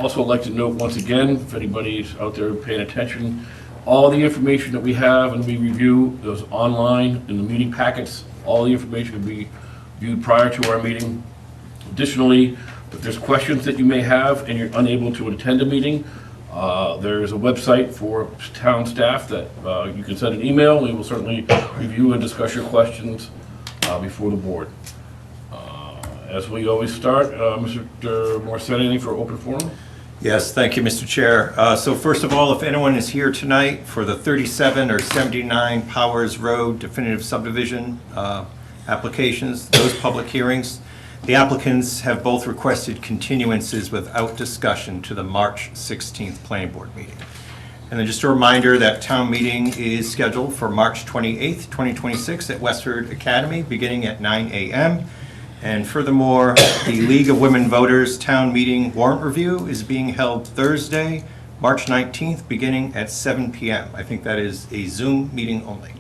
Also like to note once again, if anybody's out there paying attention, all the information that we have and we review is online in the meeting packets. All the information will be viewed prior to our meeting. Additionally, if there's questions that you may have and you're unable to attend a meeting, there's a website for town staff that you can send an email. We will certainly review and discuss your questions before the board. As we always start, Mr. Morissette, anything for open forum? Yes, thank you, Mr. Chair. So first of all, if anyone is here tonight for the 37 or 79 Powers Road definitive subdivision applications, those public hearings, the applicants have both requested continuances without discussion to the March 16th Planning Board meeting. And then just a reminder that town meeting is scheduled for March 28th, 2026 at Westford Academy, beginning at 9 a.m. And furthermore, the League of Women Voters town meeting warrant review is being held Thursday, March 19th, beginning at 7 p.m. I think that is a Zoom meeting only.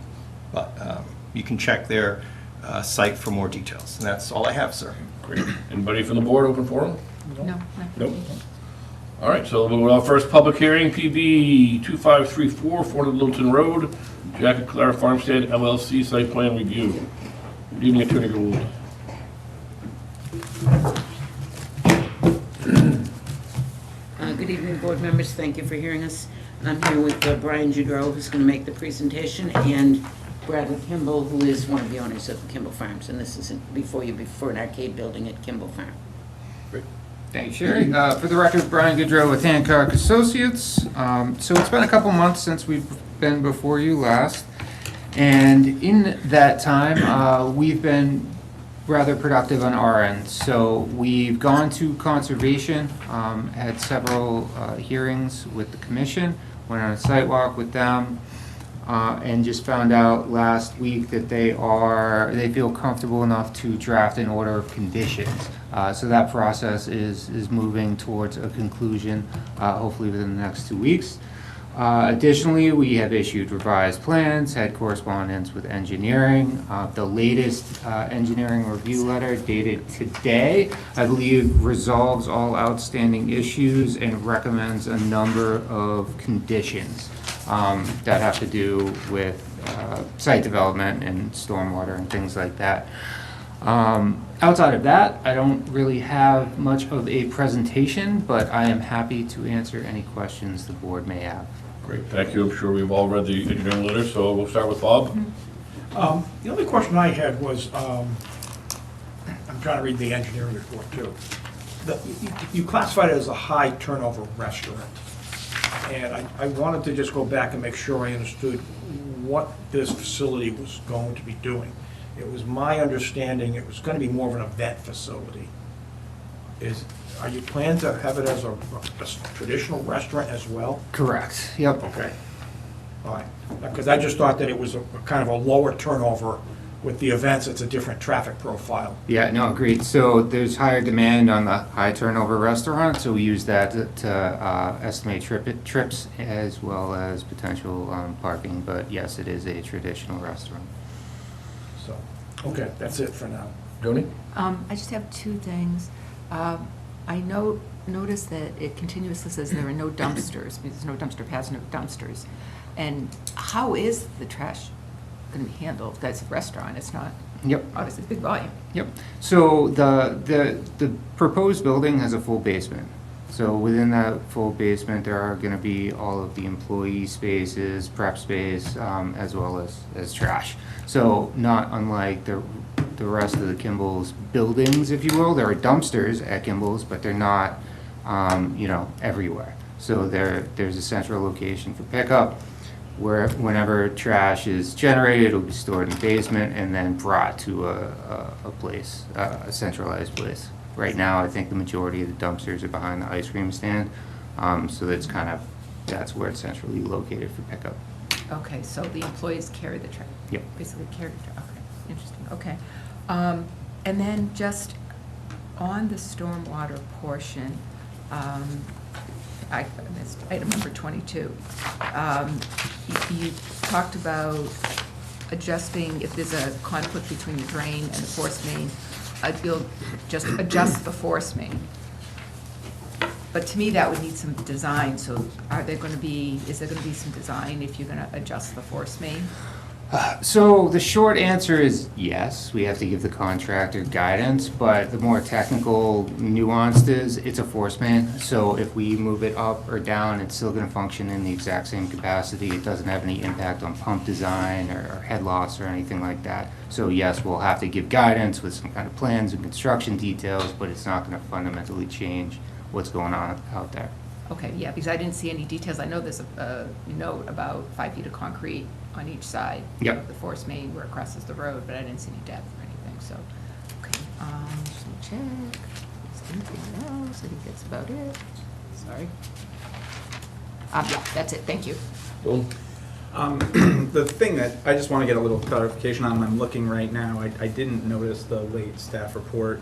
But you can check their site for more details. And that's all I have, sir. Great. Anybody from the board, open forum? No. Nope. All right, so we'll go our first public hearing, PB 2534, 400 Littleton Road, Jack and Clara Farmstead LLC site plan review. Good evening, Attorney Gould. Good evening, board members. Thank you for hearing us. I'm here with Brian Goudreau, who's going to make the presentation, and Bradley Kimball, who is one of the owners of the Kimball Farms, and this is before an arcade building at Kimball Farm. Great. Thank you, Sherry. For the record, Brian Goudreau with Hancock Associates. So it's been a couple months since we've been before you last, and in that time, we've been rather productive on our end. So we've gone to conservation, had several hearings with the commission, went on a site walk with them, and just found out last week that they feel comfortable enough to draft an order of conditions. So that process is moving towards a conclusion, hopefully within the next 2 weeks. Additionally, we have issued revised plans, had correspondence with engineering. The latest engineering review letter dated today, I believe, resolves all outstanding issues and recommends a number of conditions that have to do with site development and stormwater and things like that. Outside of that, I don't really have much of a presentation, but I am happy to answer any questions the board may have. Great, thank you. I'm sure we've all read the engineering letter, so we'll start with Bob. The only question I had was, I'm trying to read the engineering report too. You classified it as a high turnover restaurant. And I wanted to just go back and make sure I understood what this facility was going to be doing. It was my understanding it was going to be more of an event facility. Are you planning to have it as a traditional restaurant as well? Correct. Yep. Okay. All right. Because I just thought that it was a kind of a lower turnover. With the events, it's a different traffic profile. Yeah, no, agreed. So there's higher demand on the high turnover restaurant, so we use that to estimate trips as well as potential parking. But yes, it is a traditional restaurant. So, okay, that's it for now. Joni? I just have two things. I noticed that it continuously says there are no dumpsters, because there's no dumpster pads, no dumpsters. And how is the trash going to be handled? That's a restaurant, it's not, Yep. obviously, big volume. Yep. So the proposed building has a full basement. So within that full basement, there are going to be all of the employee spaces, prep space, as well as trash. So not unlike the rest of the Kimball's buildings, if you will. There are dumpsters at Kimball's, but they're not, everywhere. So there's a central location for pickup, where whenever trash is generated, it'll be stored in the basement and then brought to a place, a centralized place. Right now, I think the majority of the dumpsters are behind the ice cream stand, so that's where it's centrally located for pickup. Okay, so the employees carry the trash? Yep. Basically carry the trash, okay, interesting, okay. And then just on the stormwater portion, I missed item number 22. You talked about adjusting, if there's a conflict between the drain and the force main, you'll just adjust the force main. But to me, that would need some design, so is there gonna be some design if you're gonna adjust the force main? So the short answer is yes, we have to give the contractor guidance, but the more technical nuanced is, it's a force main. So if we move it up or down, it's still gonna function in the exact same capacity. It doesn't have any impact on pump design or head loss or anything like that. So yes, we'll have to give guidance with some kind of plans and construction details, but it's not gonna fundamentally change what's going on out there. Okay, yeah, because I didn't see any details. I know there's a note about 5 feet of concrete on each side Yep. of the force main where it crosses the road, but I didn't see any depth or anything, so, okay. So check, is there anything else? I think that's about it. Sorry. Yeah, that's it, thank you. Bill? The thing that I just want to get a little clarification on, and I'm looking right now, I didn't notice the late staff report,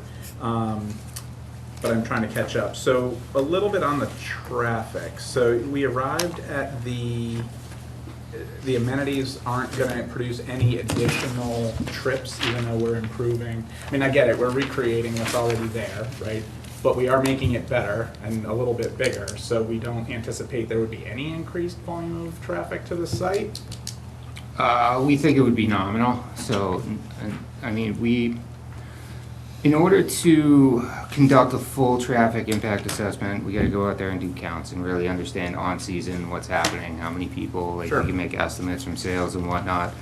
but I'm trying to catch up. So a little bit on the traffic. So we arrived at the amenities aren't going to produce any additional trips, even though we're improving. I mean, I get it, we're recreating what's already there, right? But we are making it better and a little bit bigger, so we don't anticipate there would be any increased volume of traffic to the site. We think it would be nominal, so, I mean, in order to conduct a full traffic impact assessment, we gotta go out there and do counts and really understand on-season what's happening, how many people, like, Sure. we can make estimates from sales and whatnot.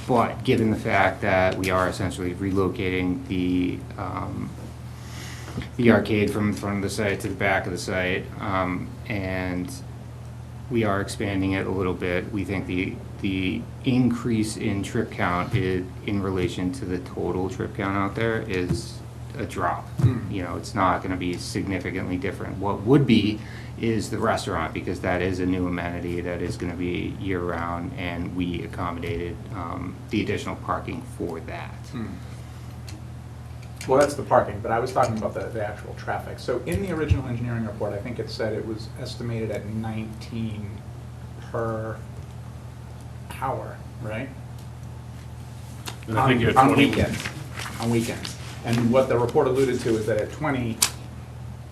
But given the fact that we are essentially relocating the arcade from the front of the site to the back of the site, and we are expanding it a little bit, we think the increase in trip count in relation to the total trip count out there is a drop. You know, it's not gonna be significantly different. What would be is the restaurant, because that is a new amenity that is gonna be year-round, and we accommodated the additional parking for that. Well, that's the parking, but I was talking about the actual traffic. So in the original engineering report, I think it said it was estimated at 19 per hour, right? And I think you're On 20 weekends, on weekends. And what the report alluded to is that at 20,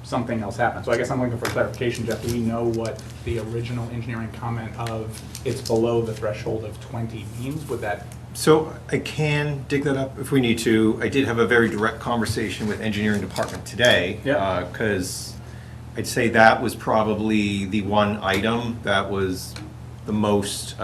something else happened. So I guess I'm looking for clarification, Jeff. Do we know what the original engineering comment of it's below the threshold of 20 means? Would that? So I can dig that up if we need to. I did have a very direct conversation with engineering department today. Yeah. Because I'd say that was probably the one item that was the most,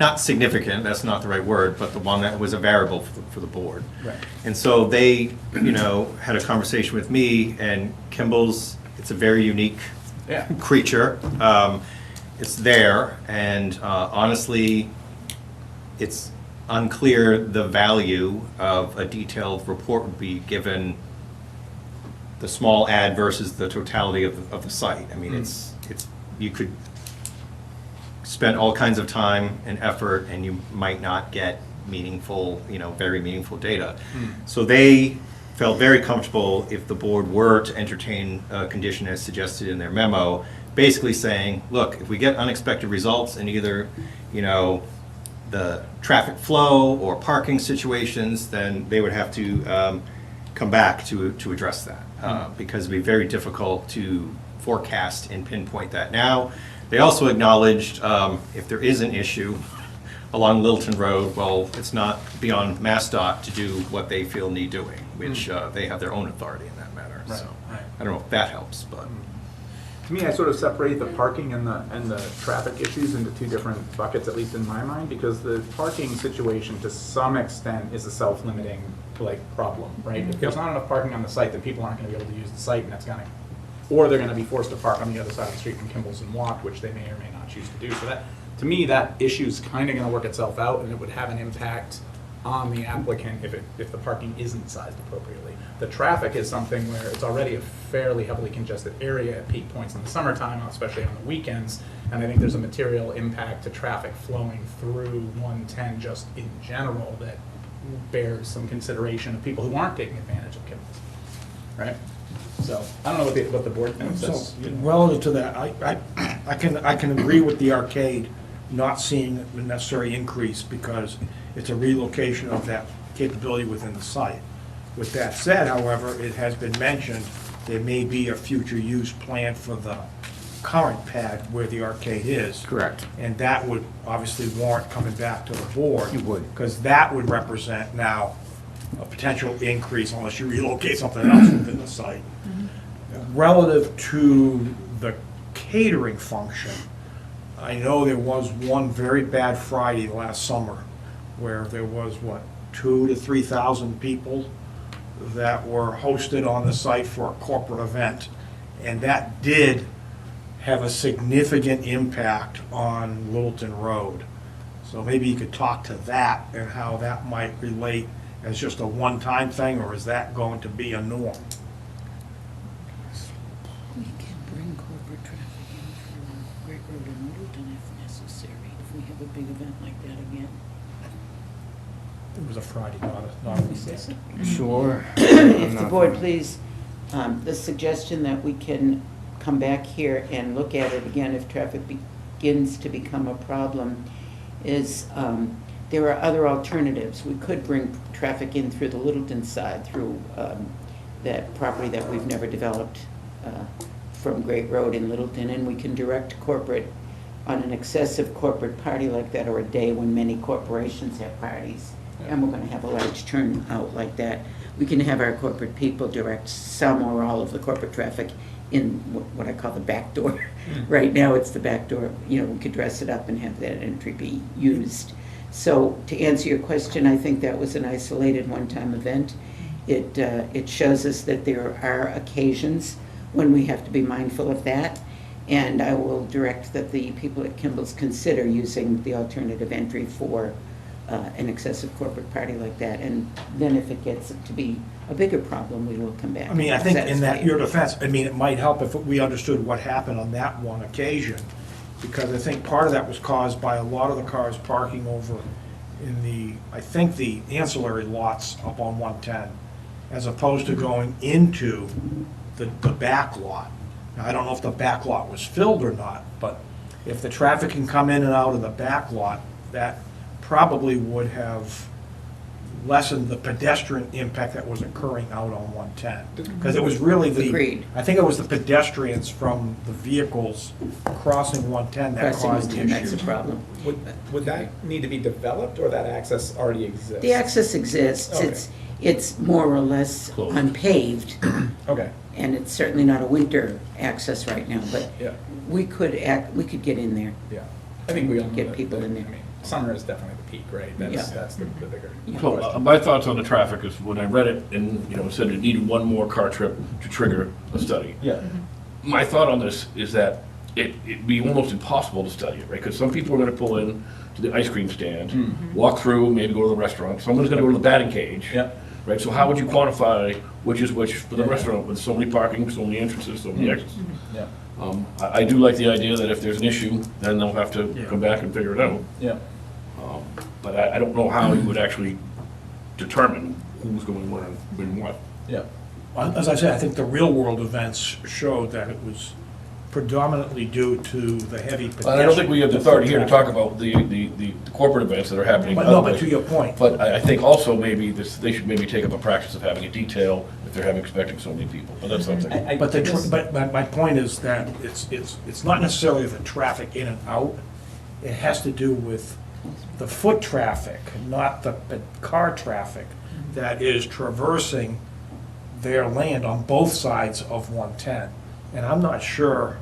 not significant, that's not the right word, but the one that was a variable for the board. Right. And so they, had a conversation with me, and Kimball's, it's a very unique Yeah. creature. It's there, and honestly, it's unclear the value of a detailed report would be given the small ad versus the totality of the site. I mean, it's you could spend all kinds of time and effort, and you might not get meaningful, very meaningful data. So they felt very comfortable if the board were to entertain a condition as suggested in their memo, basically saying, look, if we get unexpected results in either, the traffic flow or parking situations, then they would have to come back to address that, because it'd be very difficult to forecast and pinpoint that. Now, they also acknowledged if there is an issue along Littleton Road, well, it's not beyond MassDOT to do what they feel need doing, which they have their own authority in that matter. Right, So right. I don't know if that helps, but. To me, I sort of separate the parking and the traffic issues into two different buckets, at least in my mind, because the parking situation to some extent is a self-limiting problem, right? If there's not enough parking on the site, then people aren't gonna be able to use the site, and that's gonna, or they're gonna be forced to park on the other side of the street from Kimball's and walk, which they may or may not choose to do. So that, to me, that issue's kind of gonna work itself out, and it would have an impact on the applicant if the parking isn't sized appropriately. The traffic is something where it's already a fairly heavily congested area at peak points in the summertime, especially on the weekends, and I think there's a material impact to traffic flowing through 110 just in general that bears some consideration of people who aren't taking advantage of Kimball's, right? So, I don't know what the board thinks. So, That's, relative to that, I can agree with the arcade not seeing the necessary increase because it's a relocation of that capability within the site. With that said, however, it has been mentioned there may be a future use plan for the current pad where the arcade is. Correct. And that would obviously warrant coming back to the board. It would. Because that would represent now a potential increase unless you relocate something else within the site. Relative to the catering function, I know there was one very bad Friday last summer where there was, what, 2,000 to 3,000 people that were hosted on the site for a corporate event. And that did have a significant impact on Littleton Road. So maybe you could talk to that and how that might relate as just a one-time thing, or is that going to be a norm? We can bring corporate traffic in from Great Road and Middleton if necessary, if we have a big event like that again. It was a Friday, not a weekend. Sure. If the board please, the suggestion that we can come back here and look at it again if traffic begins to become a problem is, there are other alternatives. We could bring traffic in through the Littleton side, through that property that we've never developed from Great Road in Littleton, and we can direct corporate on an excessive corporate party like that, or a day when many corporations have parties, and we're gonna have a large turnout like that. We can have our corporate people direct some or all of the corporate traffic in what I call the back door. Right now, it's the back door. You know, we could dress it up and have that entry be used. So to answer your question, I think that was an isolated one-time event. It shows us that there are occasions when we have to be mindful of that. And I will direct that the people at Kimball's consider using the alternative entry for an excessive corporate party like that. And then if it gets to be a bigger problem, we will come back. I mean, I think in Satisfy that, you. your defense, I mean, it might help if we understood what happened on that one occasion, because I think part of that was caused by a lot of the cars parking over in the, I think, the ancillary lots up on 110, as opposed to going into the back lot. Now, I don't know if the back lot was filled or not, but if the traffic can come in and out of the back lot, that probably would have lessened the pedestrian impact that was occurring out on 110. Because it was really Agreed. I think it was the pedestrians from the vehicles crossing 110 that Crossing caused the 110, that's a issue. problem. Would that need to be developed, or that access already exists? The access exists. Okay. It's more or less Closed. unpaved, Okay, and it's certainly not a winter access right now, but yeah, we could get in there. yeah. I think we all know Get that- people that- in there. I mean, summer is definitely the peak, right? Yeah. That's the bigger So question. my thoughts on the traffic is when I read it and, it said it needed one more car trip to trigger a study. Yeah. My thought on this is that it'd be almost impossible to study it, right? Because some people are gonna pull in to the ice cream stand, walk through, maybe go to the restaurant, someone's gonna go to the batting cage. Yeah. Right, so how would you quantify which is which for the restaurant with so many parking, so many entrances, so many exits? Yeah, I do like the idea that if there's an issue, then they'll have to come back and figure it out. yeah. But I don't know how you would actually determine who's going where and what. Yeah. As I said, I think the real-world events showed that it was predominantly due to the heavy pedestrian. I don't think we have the authority here to talk about the corporate events that are happening. But no, but to your point, But I think also maybe they should maybe take up a practice of having a detail if they're expecting so many people, but that's something. but my point is that it's not necessarily the traffic in and out. It has to do with the foot traffic, not the car traffic that is traversing their land on both sides of 110. And I'm not sure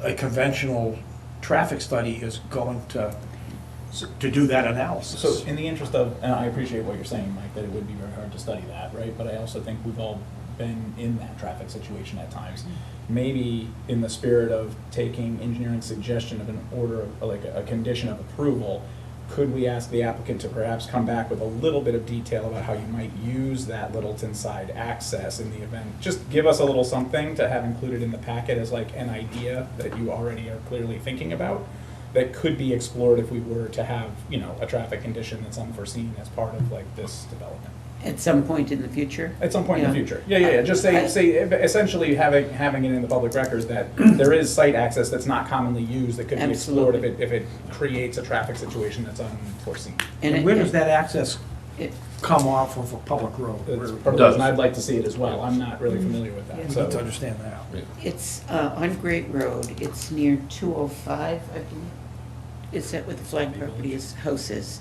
a conventional traffic study is going to do that analysis. So in the interest of, and I appreciate what you're saying, Mike, that it would be very hard to study that, right? But I also think we've all been in that traffic situation at times. Maybe in the spirit of taking engineering suggestion of an order, of like a condition of approval, could we ask the applicant to perhaps come back with a little bit of detail about how you might use that Littleton side access in the event? Just give us a little something to have included in the packet as like an idea that you already are clearly thinking about that could be explored if we were to have, a traffic condition that's unforeseen as part of like this development. At some point in the future? At some point in the Yeah. future. Yeah. Just say essentially having it in the public records that there is site access that's not commonly used that could be explored if Absolutely. it creates a traffic situation that's unforeseen. And where does that access come off of a public road. That's We're- part of the reason I'd like to see it as well. I'm not really familiar with We that, need so. to understand that. It's on Great Road, it's near 205, I believe. Is that where the flag property house is?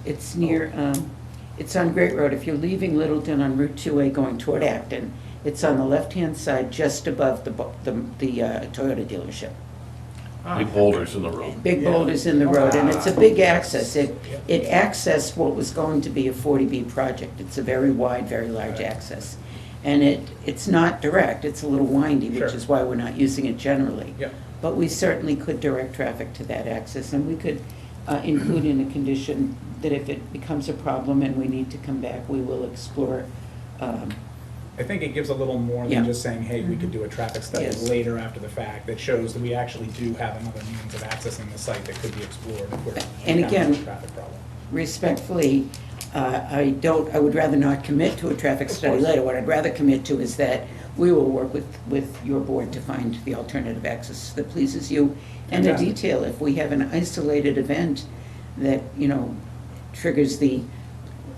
It's near, it's on Great Road. If you're leaving Littleton on Route 2A going toward Acton, it's on the left-hand side, just above the Toyota dealership. Big boulders in the road. Big boulders in the road, and it's a big access. It accessed what was going to be a 40B project. It's a very wide, very large access. And it's not direct, it's a little windy, which Sure. is why we're not using it generally. Yeah. But we certainly could direct traffic to that access, and we could include in a condition that if it becomes a problem and we need to come back, we will explore. I think it gives a little more Yeah. than just saying, hey, we could do a traffic study Yes. later after the fact that shows that we actually do have another means of accessing the site that could be explored if we're And encountering again- a traffic problem. Respectfully, I would rather not commit to a traffic study course. later. What I'd rather commit to is that we will work with your board to find the alternative access that pleases you. And a Fantastic. detail, if we have an isolated event that, triggers a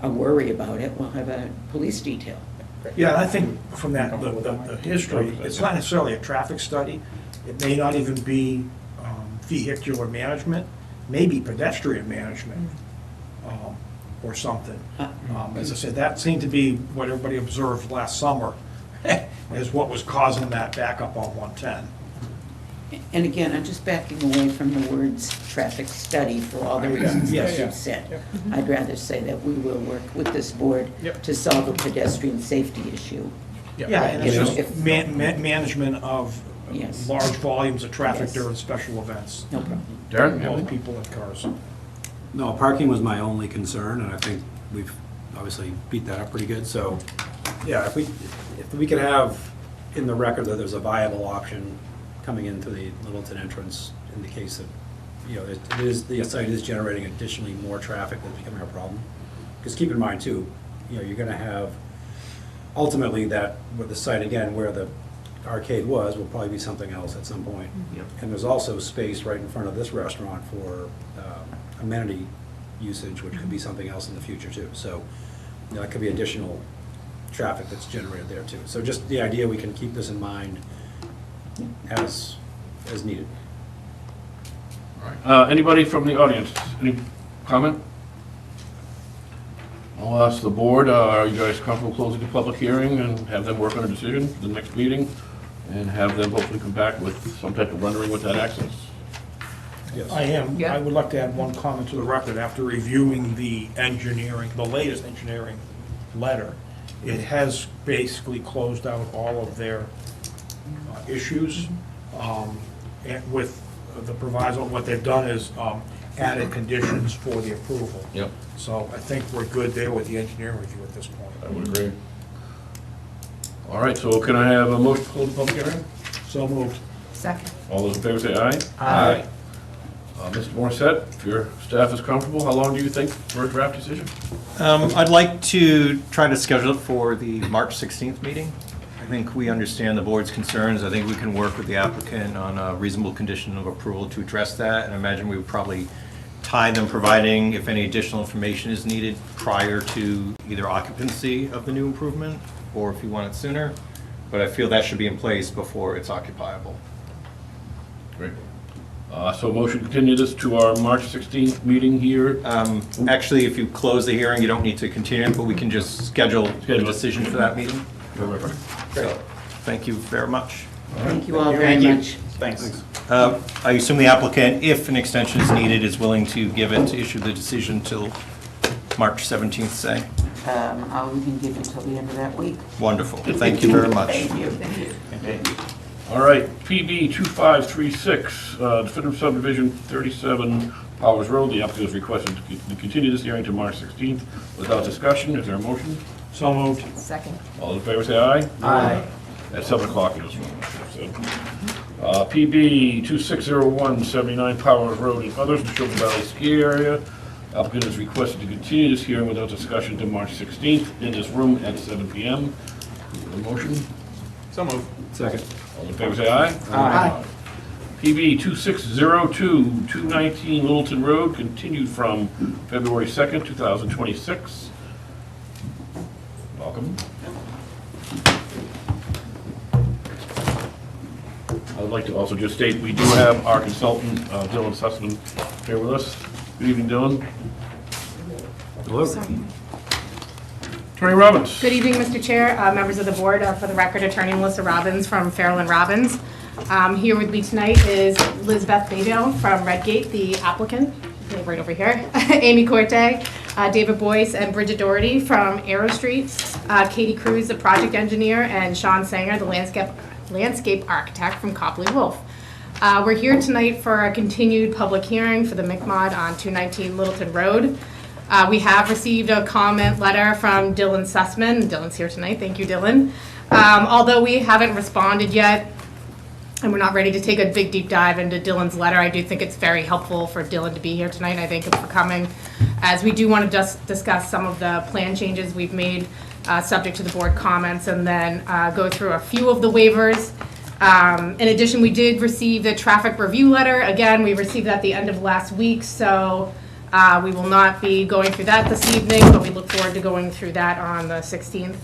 worry about it, we'll have a police detail. Yeah, and I think from that, the history, it's not necessarily a traffic study. It may not even be vehicular management, maybe pedestrian management or something. As I said, that seemed to be what everybody observed last summer, is what was causing that backup on 110. And again, I'm just backing away from the words traffic study for all the reasons Yes. that Yeah. you've said. Yep. I'd rather say that we will work with this board Yep. to solve a pedestrian safety issue. Yeah, and it's You know, just if- management of Yes. large volumes of traffic Yes. during special events. No problem. Darren? you have Both anything? people and cars. No, parking was my only concern, and I think we've obviously beat that up pretty good, so, yeah, if we could have in the record that there's a viable option coming into the Littleton entrance in the case of, the site is generating additionally more traffic that's becoming a problem. Because keep in mind too, you're gonna have, ultimately that, with the site again, where the arcade was, will probably be something else at some point. And there's also space right in front of this restaurant for amenity usage, which could be something else in the future too. So, that could be additional traffic that's generated there too. So just the idea, we can keep this in mind as needed. Anybody from the audience, any comment? I'll ask the board, are you guys comfortable closing the public hearing and have them work on a decision for the next meeting? And have them hopefully come back with some type of rendering with that access? Yes. I am. Yeah. I would like to add one comment to the record. After reviewing the latest engineering letter, it has basically closed out all of their issues. And with the proviso, what they've done is added conditions for the approval. Yep. So I think we're good there with the engineering review at this I point. would agree. All right, so can I have a motion to close the public hearing? So moved. Second. All those in favor say aye. Aye. Mr. Morissette, if your staff is comfortable, how long do you think for a draft decision? I'd like to try to schedule it for the March 16th meeting. I think we understand the board's concerns. I think we can work with the applicant on a reasonable condition of approval to address that. And I imagine we would probably tie them, providing if any additional information is needed prior to either occupancy of the new improvement, or if you want it sooner. But I feel that should be in place before it's occupiable. Great. So motion to continue this to our March 16th meeting here. Actually, if you close the hearing, you don't need to continue it, but we can just schedule the Schedule it. decision for that meeting. Great. So, thank you very much. Thank you all very much. Thanks. I assume the applicant, if an extension is needed, is willing to issue the decision till March 17th, say? We can give you till the end of that week. Wonderful. Thank you very much. Thank you. Thank you. All right, PB 2536, definitive subdivision 37 Powers Road. The applicant is requesting to continue this hearing to March 16th without discussion. Is there a motion? So moved. Second. All in favor, say aye. Aye. At 7 o'clock in this room. PB 2601, 79 Powers Road and others in the Sugar Valley Ski Area. Applicant is requested to continue this hearing without discussion to March 16th in this room at 7 p.m. A motion? So moved. Second. All in favor, say aye. Aye. PB 2602, 219 Littleton Road, continued from February 2nd, 2026. welcome. I'd like to also just state, we do have our consultant, Dylan Sussman, here with us. Good evening, Dylan. Hello. Attorney Robbins. Good evening, Mr. Chair, members of the board. For the record, Attorney Melissa Robbins from Farrell and Robbins. Here with me tonight is Lizbeth Bayville from Redgate, the applicant, right over here. Amy Corte, David Boyce, and Bridget Doherty from Arrow Street. Katie Cruz, the project engineer, and Sean Sanger, the landscape architect from Copley Wolf. We're here tonight for a continued public hearing for the McMod on 219 Littleton Road. We have received a comment letter from Dylan Sussman. Dylan's here tonight. Thank you, Dylan. Although we haven't responded yet, and we're not ready to take a big deep dive into Dylan's letter, I do think it's very helpful for Dylan to be here tonight. And I thank him for coming, as we do want to just discuss some of the plan changes we've made, subject to the board comments, and then go through a few of the waivers. In addition, we did receive the traffic review letter. Again, we received that at the end of last week, so we will not be going through that this evening, but we look forward to going through that on the 16th.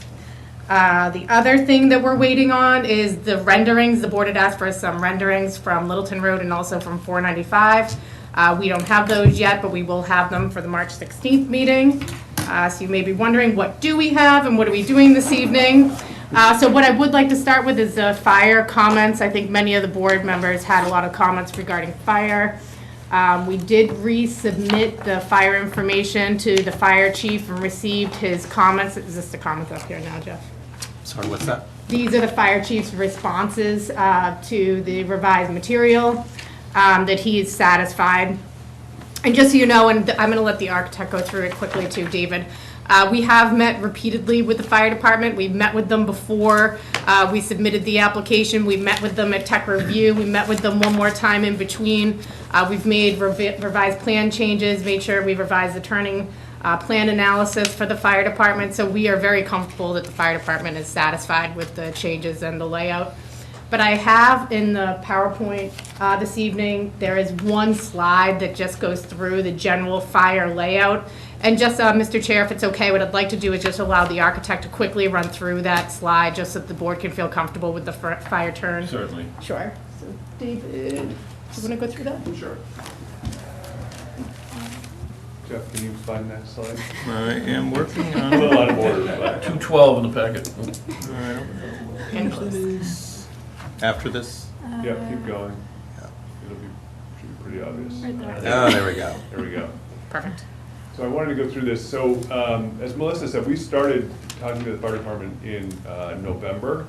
The other thing that we're waiting on is the renderings. The board had asked for some renderings from Littleton Road and also from 495. We don't have those yet, but we will have them for the March 16th meeting. So you may be wondering, what do we have and what are we doing this evening? So what I would like to start with is the fire comments. I think many of the board members had a lot of comments regarding fire. We did resubmit the fire information to the fire chief and received his comments. Is this the comments up here now, Jeff? Sorry, what's that? These are the fire chief's responses to the revised material that he is satisfied. And just so you know, and I'm going to let the architect go through it quickly too, David. We have met repeatedly with the fire department. We've met with them before we submitted the application. We met with them at tech review. We met with them one more time in between. We've made revised plan changes, made sure we revised the turning plan analysis for the fire department. So we are very comfortable that the fire department is satisfied with the changes and the layout. But I have in the PowerPoint this evening, there is one slide that just goes through the general fire layout. And just, Mr. Chair, if it's okay, what I'd like to do is just allow the architect to quickly run through that slide, just so that the board can feel comfortable with the fire turn. Certainly. Sure. So, David, do you want to go through that? Sure. Jeff, can you find that slide? I am working A on little out of order, but 212 in the packet. And close. after this. yeah, keep going. It'll be, should be pretty obvious. Oh, there we go. There we go. Perfect. So I wanted to go through this. So as Melissa said, we started talking to the fire department in November.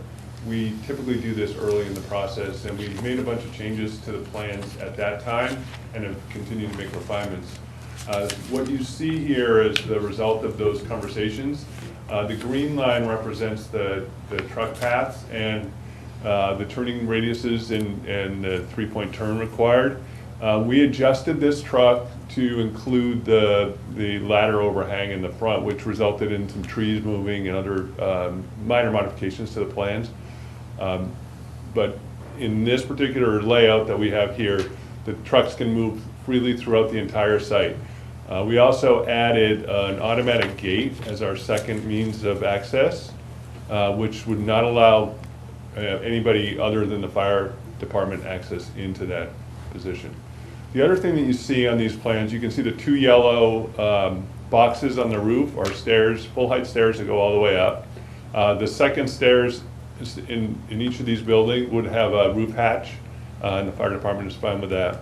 We typically do this early in the process, and we made a bunch of changes to the plans at that time and have continued to make refinements. What you see here is the result of those conversations. The green line represents the truck paths and the turning radiuses and the three-point turn required. We adjusted this truck to include the ladder overhang in the front, which resulted in some trees moving and other minor modifications to the plans. But in this particular layout that we have here, the trucks can move freely throughout the entire site. We also added an automatic gate as our second means of access, which would not allow anybody other than the fire department access into that position. The other thing that you see on these plans, you can see the two yellow boxes on the roof are stairs, full height stairs that go all the way up. The second stairs in each of these buildings would have a roof hatch, and the fire department is fine with that.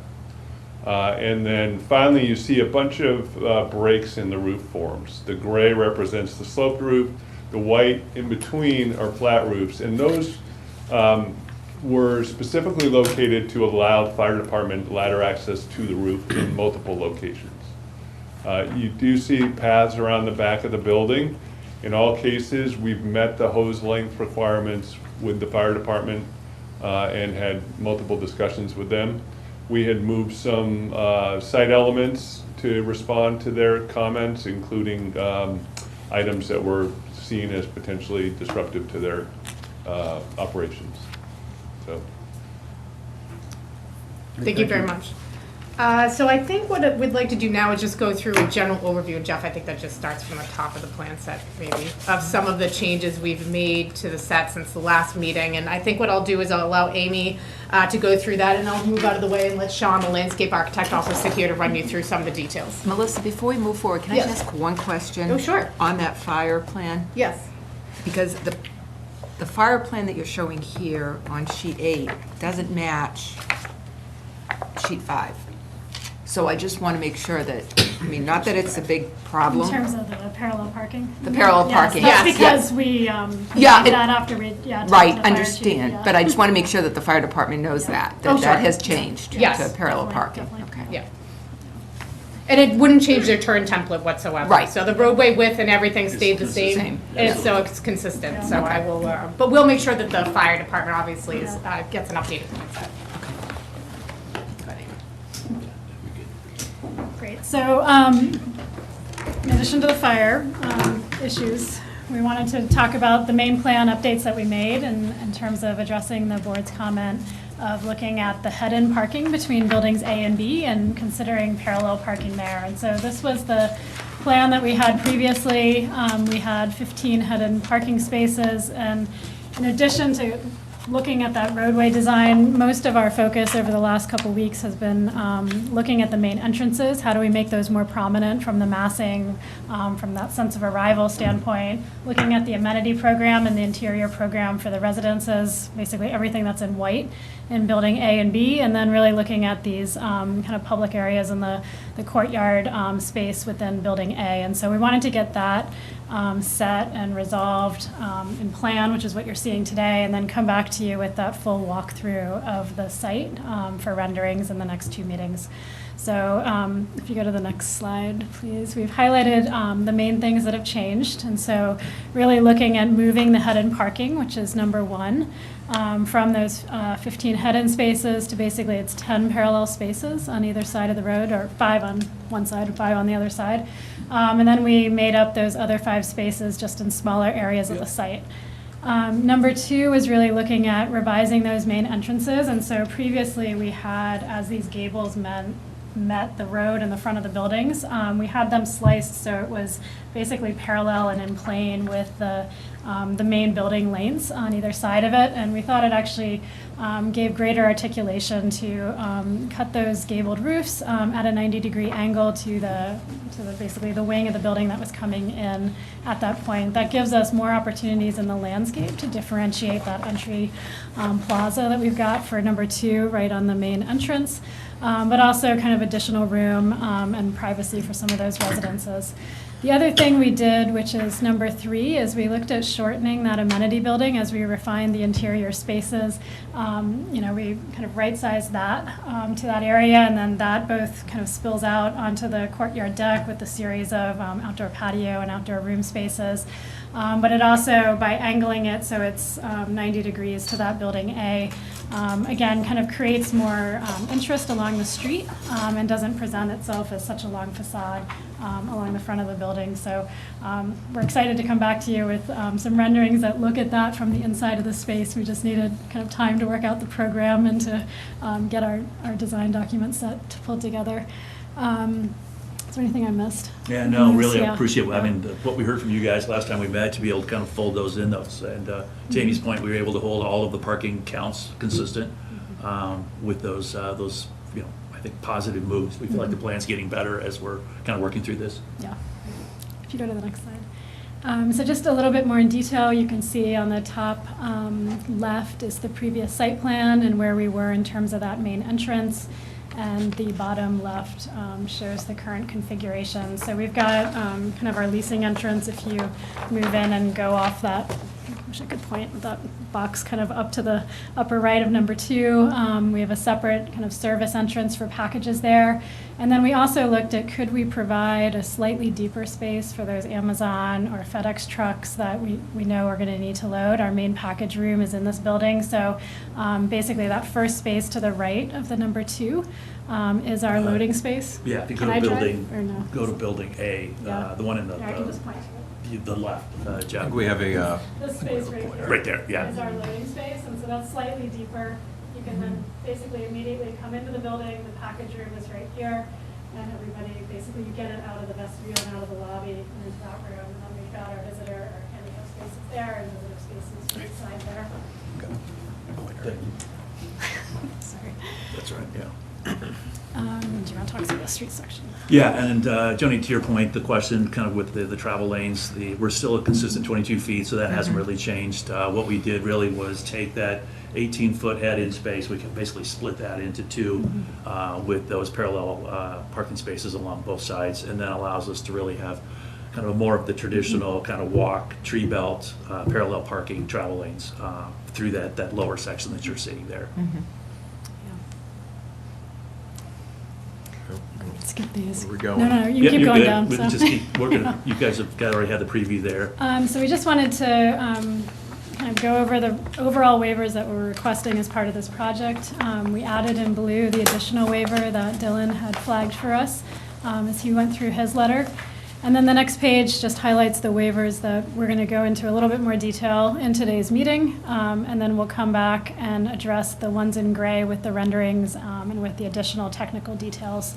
And then finally, you see a bunch of breaks in the roof forms. The gray represents the sloped roof, the white in between are flat roofs, and those were specifically located to allow the fire department ladder access to the roof in multiple locations. You do see paths around the back of the building. In all cases, we've met the hose length requirements with the fire department and had multiple discussions with them. We had moved some site elements to respond to their comments, including items that were seen as potentially disruptive to their operations. So. Thank you very much. So I think what we'd like to do now is just go through a general overview. Jeff, I think that just starts from the top of the plan set, maybe, of some of the changes we've made to the set since the last meeting. And I think what I'll do is I'll allow Amy to go through that, and I'll move out of the way and let Sean, the landscape architect, also sit here to run you through some of the details. Melissa, before we move forward, can I Yes. just ask one question? Oh, sure. On that fire plan? Yes. Because the fire plan that you're showing here on sheet 8 doesn't match sheet 5. So I just want to make sure that, I mean, not that it's a big problem. In terms of the parallel parking? The parallel parking. Yes, Yes, that's because we, Yeah, did it- that after we, talked Right, to the fire chief, understand, yeah. but I just want to make sure that the fire department knows that Oh, that sure. has changed Yes. to parallel Definitely, parking. definitely. Okay. Yeah. And it wouldn't change their turn template whatsoever. Right. So the roadway width and everything stayed the Same. same. And so it's consistent, so I will, but we'll make sure that the fire department obviously is, gets an updated plan set. Great, so, in addition to the fire, issues, we wanted to talk about the main plan updates that we made in terms of addressing the board's comment of looking at the head-in parking between buildings A and B and considering parallel parking there. And so this was the plan that we had previously. We had 15 head-in parking spaces, and in addition to looking at that roadway design, most of our focus over the last couple weeks has been looking at the main entrances. How do we make those more prominent from the massing, from that sense of arrival standpoint? Looking at the amenity program and the interior program for the residences, basically everything that's in white in building A and B, and then really looking at these kind of public areas in the courtyard space within building A. And so we wanted to get that set and resolved in plan, which is what you're seeing today, and then come back to you with that full walkthrough of the site for renderings in the next 2 meetings. So if you go to the next slide, please. We've highlighted the main things that have changed. And so really looking at moving the head-in parking, which is number 1, from those 15 head-in spaces to basically it's 10 parallel spaces on either side of the road, or 5 on one side and 5 on the other side. And then we made up those other 5 spaces just in smaller areas of the site. Number 2 is really looking at revising those main entrances. And so previously we had, as these gables met the road in the front of the buildings, we had them sliced so it was basically parallel and in plane with the main building lanes on either side of it. And we thought it actually gave greater articulation to cut those gabled roofs at a 90-degree angle to the basically the wing of the building that was coming in at that point. That gives us more opportunities in the landscape to differentiate that entry plaza that we've got for number 2 right on the main entrance, but also kind of additional room and privacy for some of those residences. The other thing we did, which is number 3, is we looked at shortening that amenity building as we refined the interior spaces. We kind of right-sized that to that area, and then that both kind of spills out onto the courtyard deck with a series of outdoor patio and outdoor room spaces. But it also, by angling it so it's 90 degrees to that building A, again, kind of creates more interest along the street and doesn't present itself as such a long facade along the front of the building. So we're excited to come back to you with some renderings that look at that from the inside of the space. We just needed kind of time to work out the program and to get our design document set to pull together. Is there anything I missed? Yeah, no, really Yeah. appreciate, I mean, what we heard from you guys last time we met, to be able to kind of fold those in those. And to Amy's point, we were able to hold all of the parking counts consistent with those, I think, positive moves. We feel like the plan's getting better as we're kind of working through this. Yeah. If you go to the next slide. So just a little bit more in detail, you can see on the top left is the previous site plan and where we were in terms of that main entrance. And the bottom left shows the current configuration. So we've got kind of our leasing entrance. If you move in and go off that, I wish I could point with that box kind of up to the upper right of number 2. We have a separate kind of service entrance for packages there. And then we also looked at, could we provide a slightly deeper space for those Amazon or FedEx trucks that we know are going to need to load. Our main package room is in this building. So basically that first space to the right of the number 2 is our loading space. Yeah, if you go Can to I drive, building, or no? go to building A, Yeah. the one in Yeah, I can just point. the left, I Jeff. think we have a, This space right here. Right there, yeah. Is our loading space, and so that's slightly deeper. You can then basically immediately come into the building, the package room is right here, and everybody, basically you get it out of the vestibule and out of the lobby and into that room, and then we've got our visitor, our handicap spaces there, and visitor spaces right side there. Sorry. That's right, yeah. Do you want to talk about the street section? Yeah, and Joni, to your point, the question kind of with the travel lanes, we're still a consistent 22 feet, so that hasn't really changed. What we did really was take that 18-foot head-in space, we can basically split that into two with those parallel parking spaces along both sides, and that allows us to really have kind of more of the traditional kind of walk, tree belt, parallel parking travel lanes through that lower section that you're seeing there. Skip these. Where we going? No, you Yeah, keep you're going good. down. We So. just keep working. You guys have already had the preview there. So we just wanted to kind of go over the overall waivers that we're requesting as part of this project. We added in blue the additional waiver that Dylan had flagged for us as he went through his letter. And then the next page just highlights the waivers that we're going to go into a little bit more detail in today's meeting. And then we'll come back and address the ones in gray with the renderings and with the additional technical details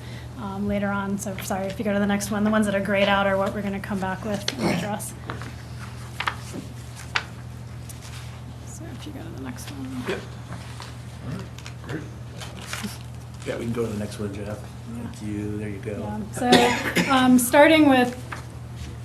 later on. So sorry, if you go to the next one, the ones that are grayed out are what we're going to come back with and address. So if you go to the next one. Yep. Yeah, we can go to the next one, Jeff. Thank you. There you go. Yeah. So starting with,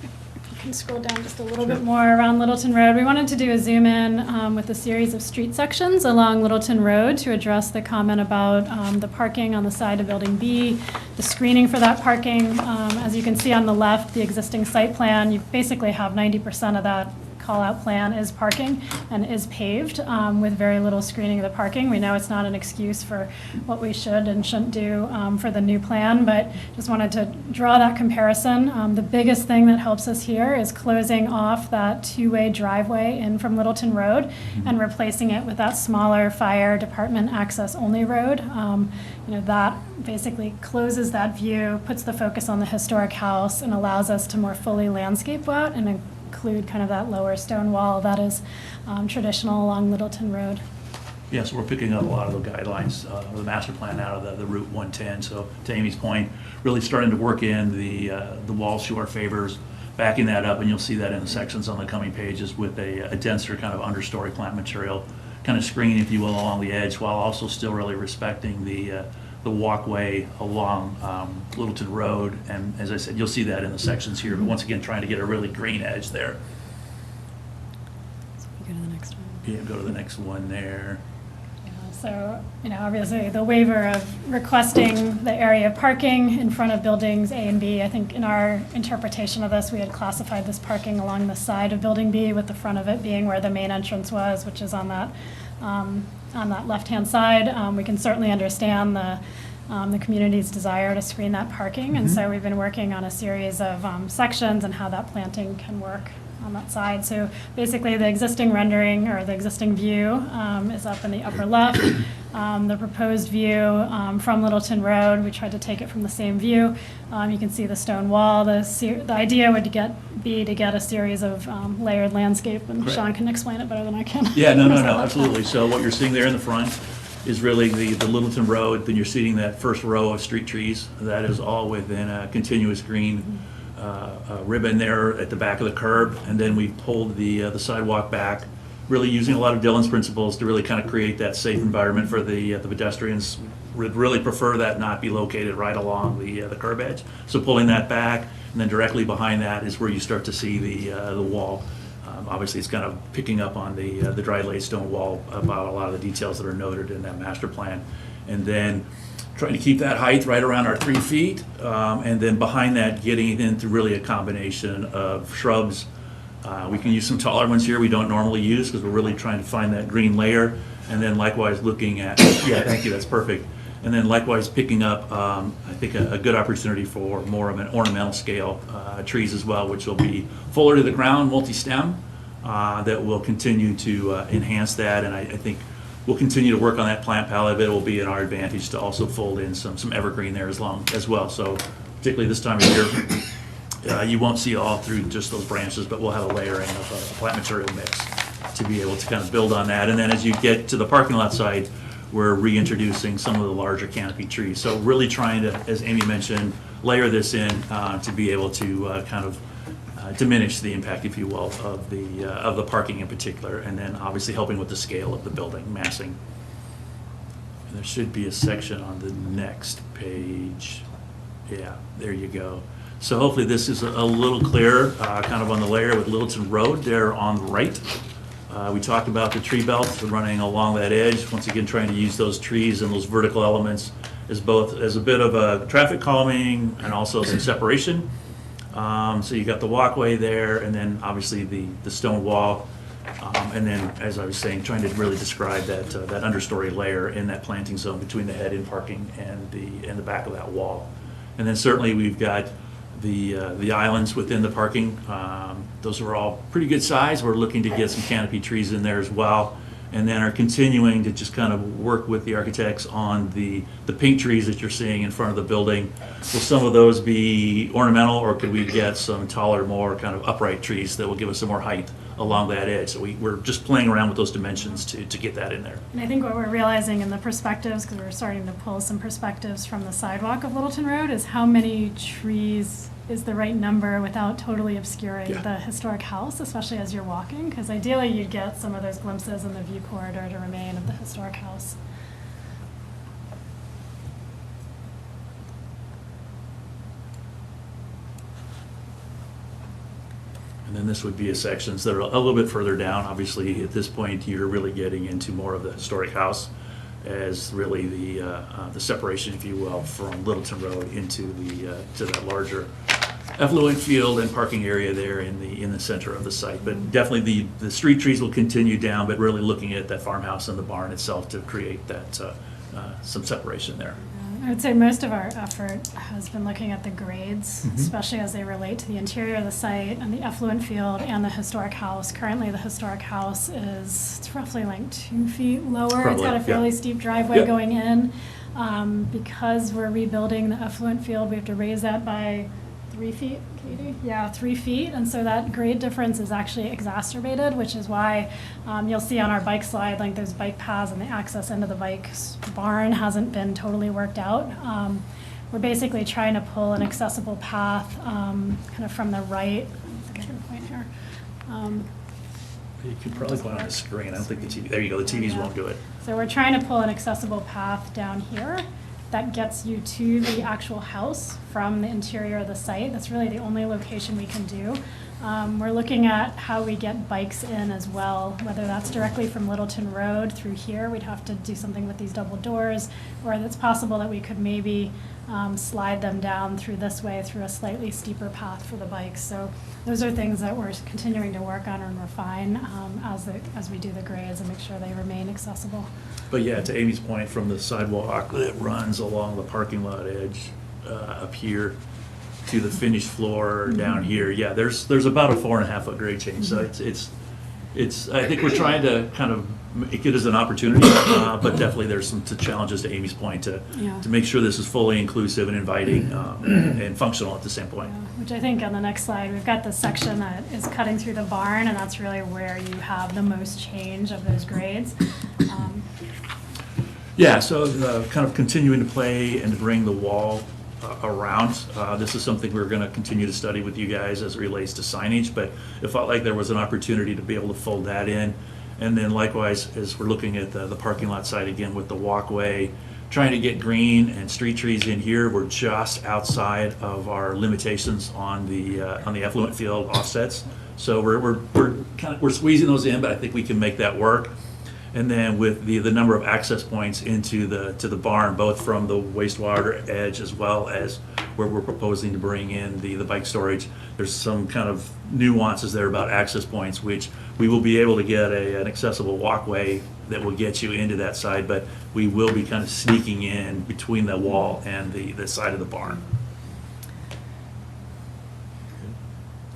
if you can scroll down just a little bit more around Littleton Road, we wanted to do a zoom in with a series of street sections along Littleton Road to address the comment about the parking on the side of Building B, the screening for that parking. As you can see on the left, the existing site plan, you basically have 90% of that call-out plan is parking and is paved with very little screening of the parking. We know it's not an excuse for what we should and shouldn't do for the new plan, but just wanted to draw that comparison. The biggest thing that helps us here is closing off that two-way driveway in from Littleton Road and replacing it with that smaller fire department access only road. That basically closes that view, puts the focus on the historic house, and allows us to more fully landscape that and include kind of that lower stone wall that is traditional along Littleton Road. Yeah, so we're picking up a lot of the guidelines, the master plan out of the Route 110. So to Amy's point, really starting to work in the wall shore favors, backing that up, and you'll see that in the sections on the coming pages with a denser kind of understory plant material, kind of screening, if you will, along the edge, while also still really respecting the walkway along Littleton Road. And as I said, you'll see that in the sections here, but once again, trying to get a really green edge there. So if you go to the next one. Yeah, go to the next one there. So, obviously the waiver of requesting the area of parking in front of buildings A and B, I think in our interpretation of this, we had classified this parking along the side of building B with the front of it being where the main entrance was, which is on that left-hand side. We can certainly understand the community's desire to screen that parking, and so we've been working on a series of sections and how that planting can work on that side. So basically the existing rendering or the existing view is up in the upper left. The proposed view from Littleton Road, we tried to take it from the same view. You can see the stone wall. The idea would be to get a series of layered landscape, and Correct. Sean can explain it better than I can. Yeah, no, absolutely. So what you're seeing there in the front is really the Littleton Road, then you're seeing that first row of street trees. That is all within a continuous green ribbon there at the back of the curb, and then we pulled the sidewalk back, really using a lot of Dylan's principles to really kind of create that safe environment for the pedestrians. Would really prefer that not be located right along the curb edge. So pulling that back, and then directly behind that is where you start to see the wall. Obviously, it's kind of picking up on the dry laid stone wall about a lot of the details that are noted in that master plan, and then trying to keep that height right around our 3 feet, and then behind that, getting into really a combination of shrubs. We can use some taller ones here we don't normally use because we're really trying to find that green layer, and then likewise looking at, yeah, thank you, that's perfect. And then likewise picking up, I think, a good opportunity for more of an ornamental scale trees as well, which will be fuller to the ground, multi-stem, that will continue to enhance that, and I think we'll continue to work on that plant palette, but it will be in our advantage to also fold in some evergreen there as well. So particularly this time of year, you won't see all through just those branches, but we'll have a layering of a plant material mix to be able to kind of build on that. And then as you get to the parking lot side, we're reintroducing some of the larger canopy trees. So really trying to, as Amy mentioned, layer this in to be able to kind of diminish the impact, if you will, of the parking in particular, and then obviously helping with the scale of the building, massing. And there should be a section on the next page. Yeah, there you go. So hopefully this is a little clearer, kind of on the layer with Littleton Road there on the right. We talked about the tree belts running along that edge. Once again, trying to use those trees and those vertical elements as both as a bit of a traffic calming and also some separation. So you got the walkway there, and then obviously the stone wall. And then, as I was saying, trying to really describe that understory layer in that planting zone between the head-in parking and the back of that wall. And then certainly we've got the islands within the parking. Those are all pretty good size. We're looking to get some canopy trees in there as well. And then are continuing to just kind of work with the architects on the pink trees that you're seeing in front of the building. Will some of those be ornamental, or could we get some taller, more kind of upright trees that will give us some more height along that edge? So we're just playing around with those dimensions to get that in there. And I think what we're realizing in the perspectives, because we're starting to pull some perspectives from the sidewalk of Littleton Road, is how many trees is the right number without totally obscuring the historic house, especially as you're walking, because ideally you'd get some of those glimpses in the view corridor to remain of the historic house. And then this would be a sections that are a little bit further down. Obviously, at this point, you're really getting into more of the historic house as really the separation, if you will, from Littleton Road into to that larger effluent field and parking area there in the center of the site. But definitely the street trees will continue down, but really looking at that farmhouse and the barn itself to create that some separation there. I would say most of our effort has been looking at the grades, especially as they relate to the interior of the site and the effluent field and the historic house. Currently, the historic house it's roughly like 2 feet lower. Probably, it's got a fairly steep driveway Yeah. going in. Because we're rebuilding the effluent field, we have to raise that by 3 feet, Katie? Yeah, 3 feet, and so that grade difference is actually exacerbated, which is why you'll see on our bike slide, like those bike paths and the access into the bike barn hasn't been totally worked out. We're basically trying to pull an accessible path kind of from the right. I think I can point here. You could probably put on a screen. I don't think the TV, there you go, the TVs won't do it. So we're trying to pull an accessible path down here that gets you to the actual house from the interior of the site. That's really the only location we can do. We're looking at how we get bikes in as well, whether that's directly from Littleton Road through here. We'd have to do something with these double doors, or it's possible that we could maybe slide them down through this way through a slightly steeper path for the bikes. So those are things that we're continuing to work on and refine as we do the grades and make sure they remain accessible. But yeah, to Amy's point, from the sidewalk that runs along the parking lot edge up here to the finished floor down here, yeah, there's about a 4.5 foot grade change. So it's I think we're trying to kind of make it as an opportunity, but definitely there's some challenges to Amy's point to make sure this is fully inclusive and inviting and functional at the same point. Which I think on the next slide, we've got the section that is cutting through the barn, and that's really where you have the most change of those grades. Yeah, so kind of continuing to play and to bring the wall around. This is something we're going to continue to study with you guys as it relates to signage, but it felt like there was an opportunity to be able to fold that in. And then likewise, as we're looking at the parking lot side again with the walkway, trying to get green and street trees in here. We're just outside of our limitations on the effluent field offsets. So we're squeezing those in, but I think we can make that work. And then with the number of access points into the barn, both from the wastewater edge as well as where we're proposing to bring in the bike storage, there's some kind of nuances there about access points, which we will be able to get an accessible walkway that will get you into that side, but we will be kind of sneaking in between the wall and the side of the barn.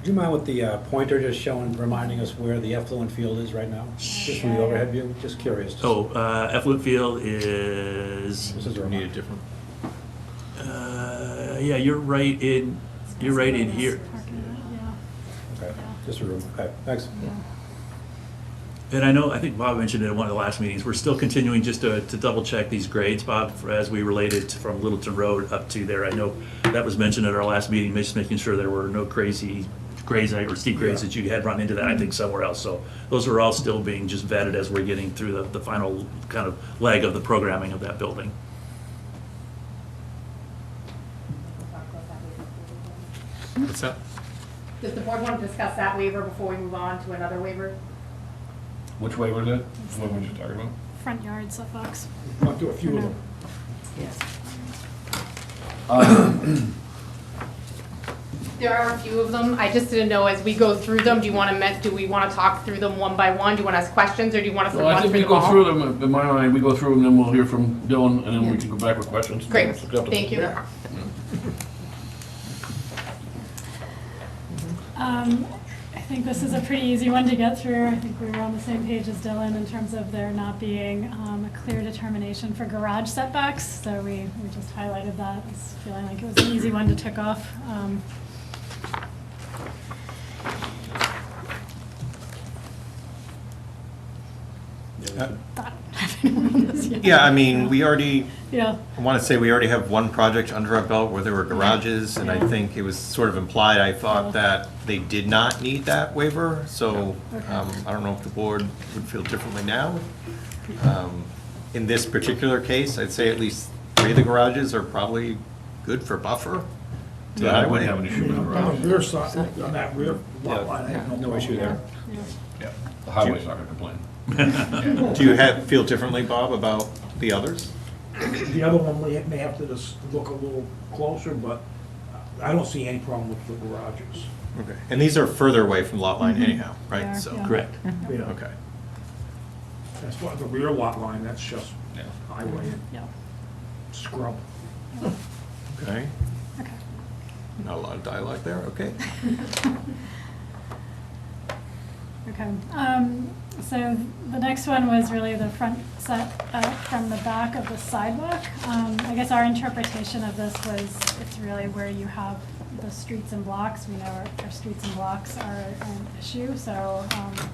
Do you mind with the pointer just showing, reminding us where the effluent field is right now? Just from the overhead view, just curious. Oh, effluent field is, This is Need a different. yeah, you're right in here. Parking lot, yeah. Okay, just a room, okay, thanks. And I think Bob mentioned it at one of the last meetings, we're still continuing just to double check these grades, Bob, as we related from Littleton Road up to there. I know that was mentioned at our last meeting, just making sure there were no crazy grades or steep grades that you had run into that, I think, somewhere else. So those are all still being just vetted as we're getting through the final kind of leg of the programming of that building. What's that? Does the board want to discuss that waiver before we move on to another waiver? Which way was it? What were you talking about? Front yard setbacks. I'll do a few of them. Yes. There are a few of them. I just didn't know as we go through them, do we want to talk through them one by one? Do you want to ask questions or do you want us to Well, I run think through we them all? go through them, in my mind, we go through them, then we'll hear from Dylan, and then we can go back with questions. Great, It's up to- thank you. I think this is a pretty easy one to get through. I think we were on the same page as Dylan in terms of there not being a clear determination for garage setbacks. So we just highlighted that as feeling like it was an easy one to tick off. Yeah, I mean, we already, Yeah. I want to say we already have one project under our belt where there were garages, and I Yeah. think it was sort of implied, I thought, that they did not need that waiver, so Okay. I don't know if the board would feel differently now. In this particular case, I'd say at least 3 of the garages are probably good for buffer to the Yeah, I wouldn't highway. have an issue with the On garage. the rear side, on that rear lot line, I have no No problem. issue there. Yeah, the highway's not gonna complain. Do you feel differently, Bob, about the others? The other one, we may have to just look a little closer, but I don't see any problem with the garages. Okay. And these are further away from lot line anyhow, They right? are, So, yeah. Correct. Yeah. okay. That's why the rear lot line, that's just Yeah. highway Yeah. scrub. Okay. Okay. Not a lot of dialogue there, okay. Okay, so the next one was really the front set from the back of the sidewalk. I guess our interpretation of this was it's really where you have the streets and blocks. We know our streets and blocks are an issue, so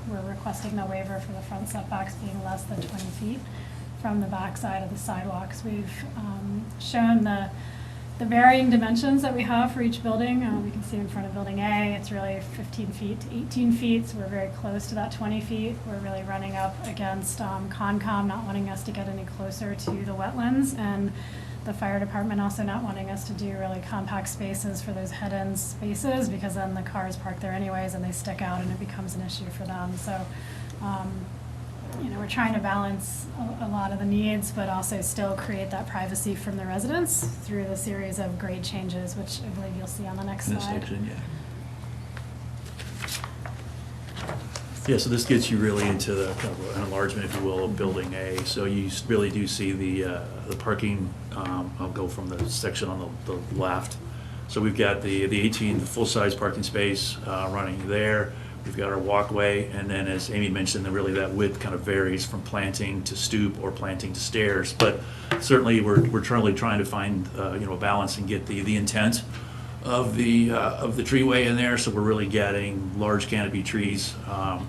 we're requesting no waiver for the front setbacks being less than 20 feet from the back side of the sidewalks. We've shown the varying dimensions that we have for each building. We can see in front of Building A, it's really 15 feet to 18 feet, so we're very close to that 20 feet. We're really running up against Concom not wanting us to get any closer to the wetlands, and the fire department also not wanting us to do really compact spaces for those head-end spaces, because then the cars park there anyways and they stick out and it becomes an issue for them. So, we're trying to balance a lot of the needs, but also still create that privacy from the residents through the series of grade changes, which I believe you'll see on the next In this slide. section, yeah, so this gets you really into the kind of an enlargement, if you will, of Building A. So you really do see the parking, I'll go from the section on the left. So we've got the 18 full-size parking space running there. We've got our walkway, and then as Amy mentioned, really that width kind of varies from planting to stoop or planting to stairs. But certainly, we're trying to find a balance and get the intent of the treeway in there. So we're really getting large canopy trees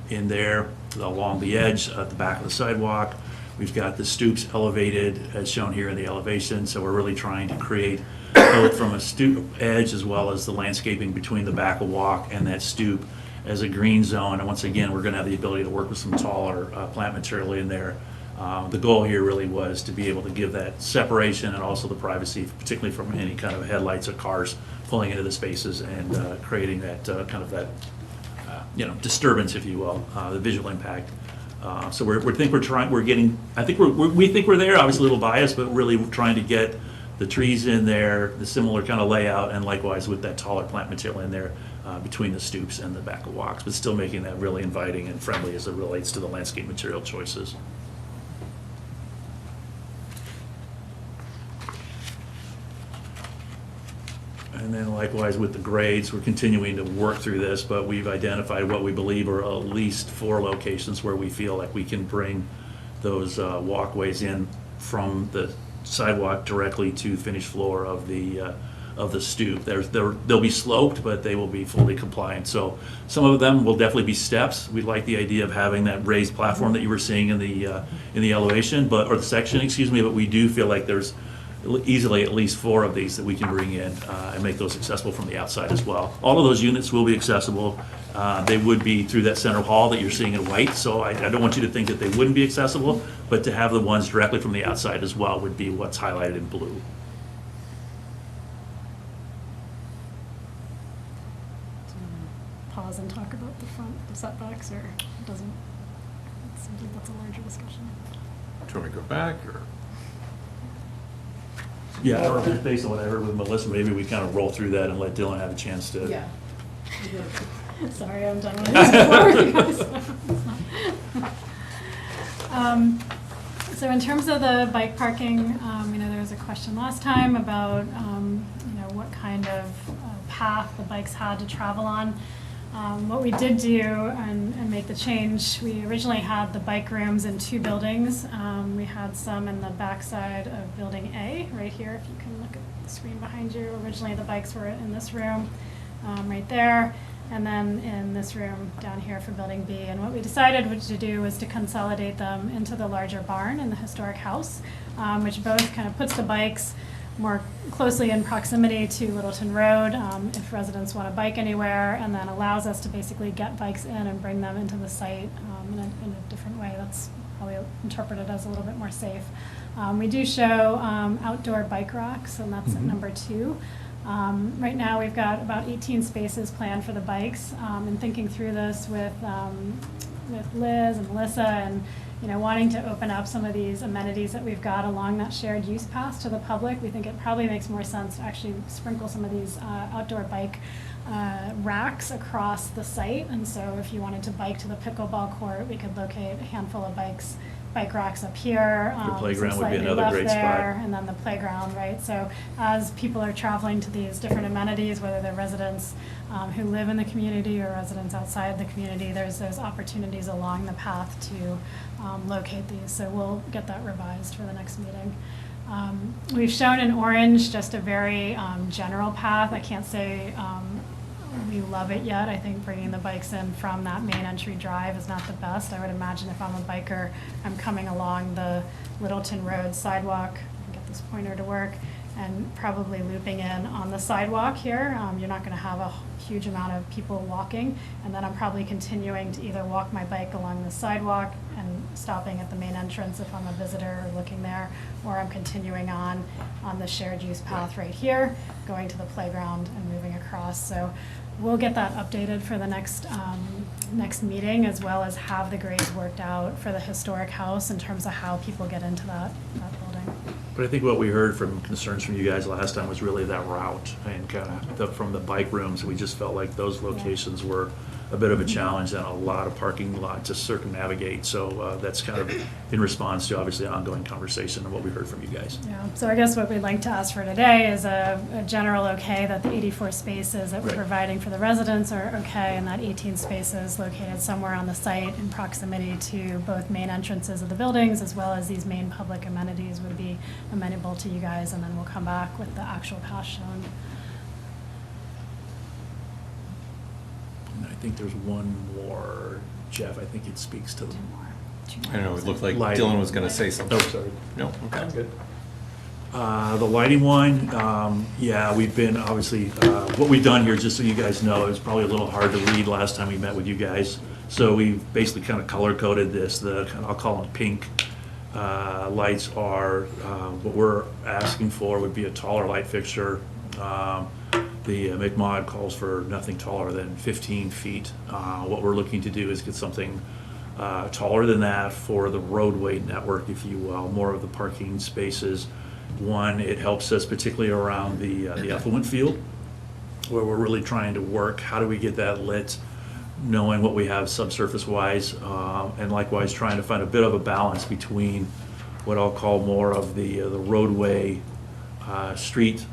in there along the edge at the back of the sidewalk. We've got the stoops elevated as shown here in the elevation. So we're really trying to create both from a stoop edge as well as the landscaping between the back of walk and that stoop as a green zone. And once again, we're going to have the ability to work with some taller plant material in there. The goal here really was to be able to give that separation and also the privacy, particularly from any kind of headlights or cars pulling into the spaces and creating that kind of that disturbance, if you will, the visual impact. So we think we're there. Obviously a little biased, but really trying to get the trees in there, the similar kind of layout, and likewise with that taller plant material in there between the stoops and the back of walks, but still making that really inviting and friendly as it relates to the landscape material choices. And then likewise with the grades, we're continuing to work through this, but we've identified what we believe are at least 4 locations where we feel like we can bring those walkways in from the sidewalk directly to finished floor of the of the stoop. They'll be sloped, but they will be fully compliant. So some of them will definitely be steps. We like the idea of having that raised platform that you were seeing in the elevation, or the section, excuse me, but we do feel like there's easily at least 4 of these that we can bring in and make those accessible from the outside as well. All of those units will be accessible. They would be through that center hall that you're seeing in white, so I don't want you to think that they wouldn't be accessible, but to have the ones directly from the outside as well would be what's highlighted in blue. Pause and talk about the front, the setbacks, or it doesn't, it seems like that's a larger discussion. Do you want me to go back, or? Yeah, I don't know, based on what I heard with Melissa, maybe we kind of roll through that and let Dylan have a chance to. Yeah. Sorry, I'm done with this before you guys. So in terms of the bike parking, there was a question last time about, what kind of path the bikes had to travel on. What we did do and make the change, we originally had the bike rooms in 2 buildings. We had some in the backside of Building A, right here, if you can look at the screen behind you. Originally, the bikes were in this room, right there, and then in this room down here for Building B. And what we decided to do was to consolidate them into the larger barn in the historic house, which both kind of puts the bikes more closely in proximity to Littleton Road, if residents want to bike anywhere, and then allows us to basically get bikes in and bring them into the site in a different way. That's probably interpreted as a little bit more safe. We do show outdoor bike racks, and that's at number 2. Right now, we've got about 18 spaces planned for the bikes, and thinking through this with Liz and Melissa, and wanting to open up some of these amenities that we've got along that shared use path to the public. We think it probably makes more sense to actually sprinkle some of these outdoor bike racks across the site. And so if you wanted to bike to the pickleball court, we could locate a handful of bike racks up here. The playground some would be slightly another left great there, spot. and then the playground, right? So as people are traveling to these different amenities, whether they're residents who live in the community or residents outside the community, there's those opportunities along the path to locate these. So we'll get that revised for the next meeting. We've shown in orange just a very general path. I can't say we love it yet. I think bringing the bikes in from that main entry drive is not the best. I would imagine if I'm a biker, I'm coming along the Littleton Road sidewalk, get this pointer to work, and probably looping in on the sidewalk here. You're not going to have a huge amount of people walking, and then I'm probably continuing to either walk my bike along the sidewalk and stopping at the main entrance if I'm a visitor or looking there, or I'm continuing on the shared use path right here, going to the playground and moving across. So we'll get that updated for the next meeting, as well as have the grades worked out for the historic house in terms of how people get into that building. But I think what we heard from concerns from you guys last time was really that route and kind of from the bike rooms. We just felt like those locations were a bit of a challenge and a lot of parking lot to circumnavigate. So that's kind of in response to obviously ongoing conversation and what we heard from you guys. Yeah, so I guess what we'd like to ask for today is a general okay that the 84 spaces that we're Right. providing for the residents are okay, and that 18 spaces located somewhere on the site in proximity to both main entrances of the buildings as well as these main public amenities would be amenable to you guys, and then we'll come back with the actual path shown. And I think there's one more, Jeff, I think it speaks to the. I don't know, it looked like Lighting. Dylan was going to say something. Oh, sorry. No, okay. Good. The lighting one, yeah, we've been, obviously, what we've done here, just so you guys know, it was probably a little hard to read last time we met with you guys. So we basically kind of color-coded this, I'll call them pink lights are, what we're asking for would be a taller light fixture. The McMod calls for nothing taller than 15 feet. What we're looking to do is get something taller than that for the roadway network, if you will, more of the parking spaces. One, it helps us particularly around the effluent field, where we're really trying to work, how do we get that lit, knowing what we have subsurface-wise, and likewise trying to find a bit of a balance between what I'll call more of the roadway, street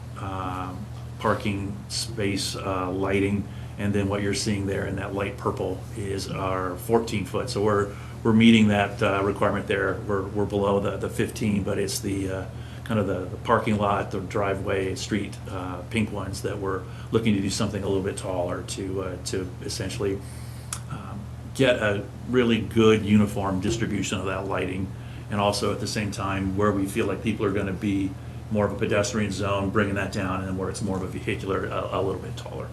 parking space lighting, and then what you're seeing there in that light purple is our 14-foot. So we're meeting that requirement there. We're below the 15, but it's the kind of the parking lot, the driveway, street, pink ones, that we're looking to do something a little bit taller to essentially get a really good uniform distribution of that lighting, and also at the same time where we feel like people are going to be more of a pedestrian zone, bringing that down, and where it's more of a vehicular, a little bit taller.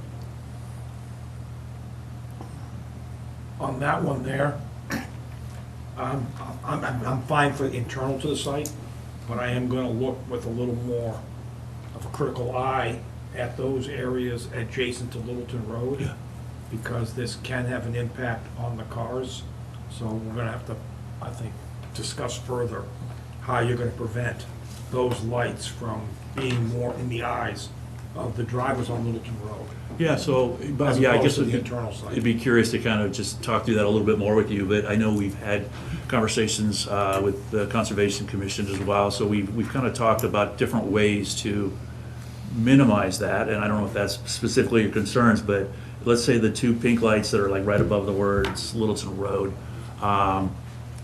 On that one there, I'm fine for internal to the site, but I am gonna look with a little more of a critical eye at those areas adjacent to Littleton Road. Yeah. Because this can have an impact on the cars, so we're gonna have to, I think, discuss further how you're gonna prevent those lights from being more in the eyes of the drivers on Littleton Road. Yeah, so, but As yeah, I opposed guess to the internal side. it'd be curious to kind of just talk through that a little bit more with you, but I know we've had conversations with the Conservation Commission as well, so we've kind of talked about different ways to minimize that, and I don't know if that's specifically your concerns, but let's say the two pink lights that are like right above the words Littleton Road,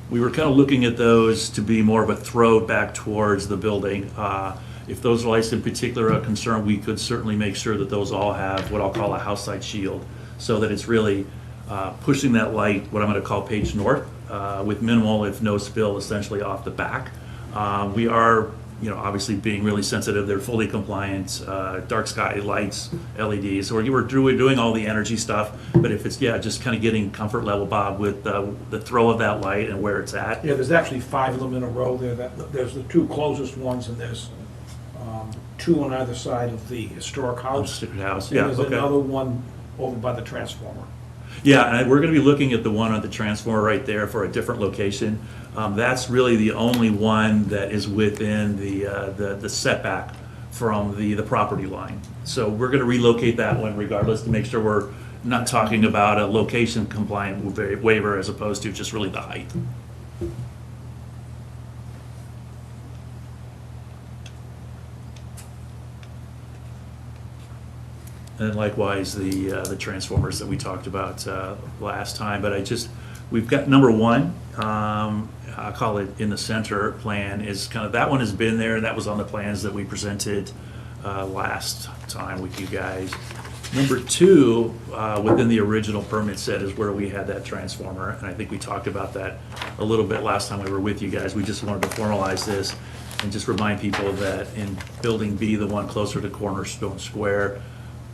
we were kind of looking at those to be more of a throw back towards the building. If those lights in particular are a concern, we could certainly make sure that those all have what I'll call a house side shield, so that it's really pushing that light, what I'm going to call page north, with minimal, if no spill, essentially off the back. We are, obviously being really sensitive. They're fully compliant, dark sky lights, LEDs. So we're doing all the energy stuff, but if it's, just kind of getting comfort level, Bob, with the throw of that light and where it's at. Yeah, there's actually 5 of them in a row there. There's the 2 closest ones, and there's 2 on either side of the historic house. Sticker house, And yeah, there's okay. another one over by the transformer. Yeah, and we're going to be looking at the one on the transformer right there for a different location. That's really the only one that is within the setback from the property line. So we're going to relocate that one regardless, to make sure we're not talking about a location compliant waiver as opposed to just really the height. And likewise, the transformers that we talked about last time, but we've got number one, I call it in the center plan, is kind of, that one has been there, that was on the plans that we presented last time with you guys. Number two, within the original permit set, is where we had that transformer, and I think we talked about that a little bit last time we were with you guys. We just wanted to formalize this and just remind people that in Building B, the one closer to Cornerstone Square,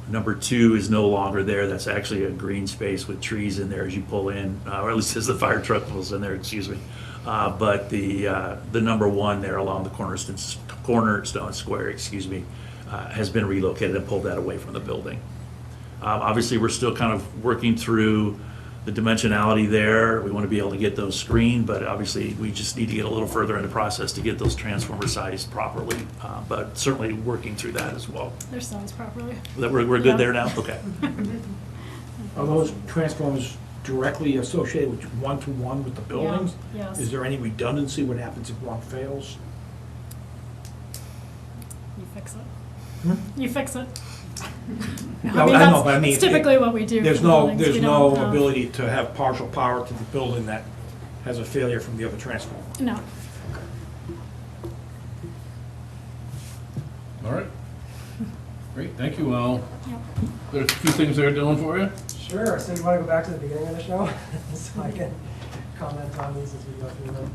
number two is no longer there. That's actually a green space with trees in there as you pull in, or at least as the fire truck pulls in there, excuse me. But the number one there along the Cornerstone Square, has been relocated and pulled that away from the building. Obviously, we're still kind of working through the dimensionality there. We want to be able to get those screened, but obviously we just need to get a little further in the process to get those transformer sized properly. But certainly working through that as well. They're sized properly. That we're good there now? Okay. Are those transformers directly associated with one-to-one with the buildings? Yeah, yes. Is there any redundancy? What happens if one fails? You fix it. You fix it. No, I know, but I mean, It's typically what we do. There's for no, buildings. there's We no don't have- ability to have partial power to the building that has a failure from the other transformer. No. All right. Great, thank you, Al. Yep. There's a few things they're doing for you? Sure, so you want to go back to the beginning of the show? So I can comment on these as we go through them.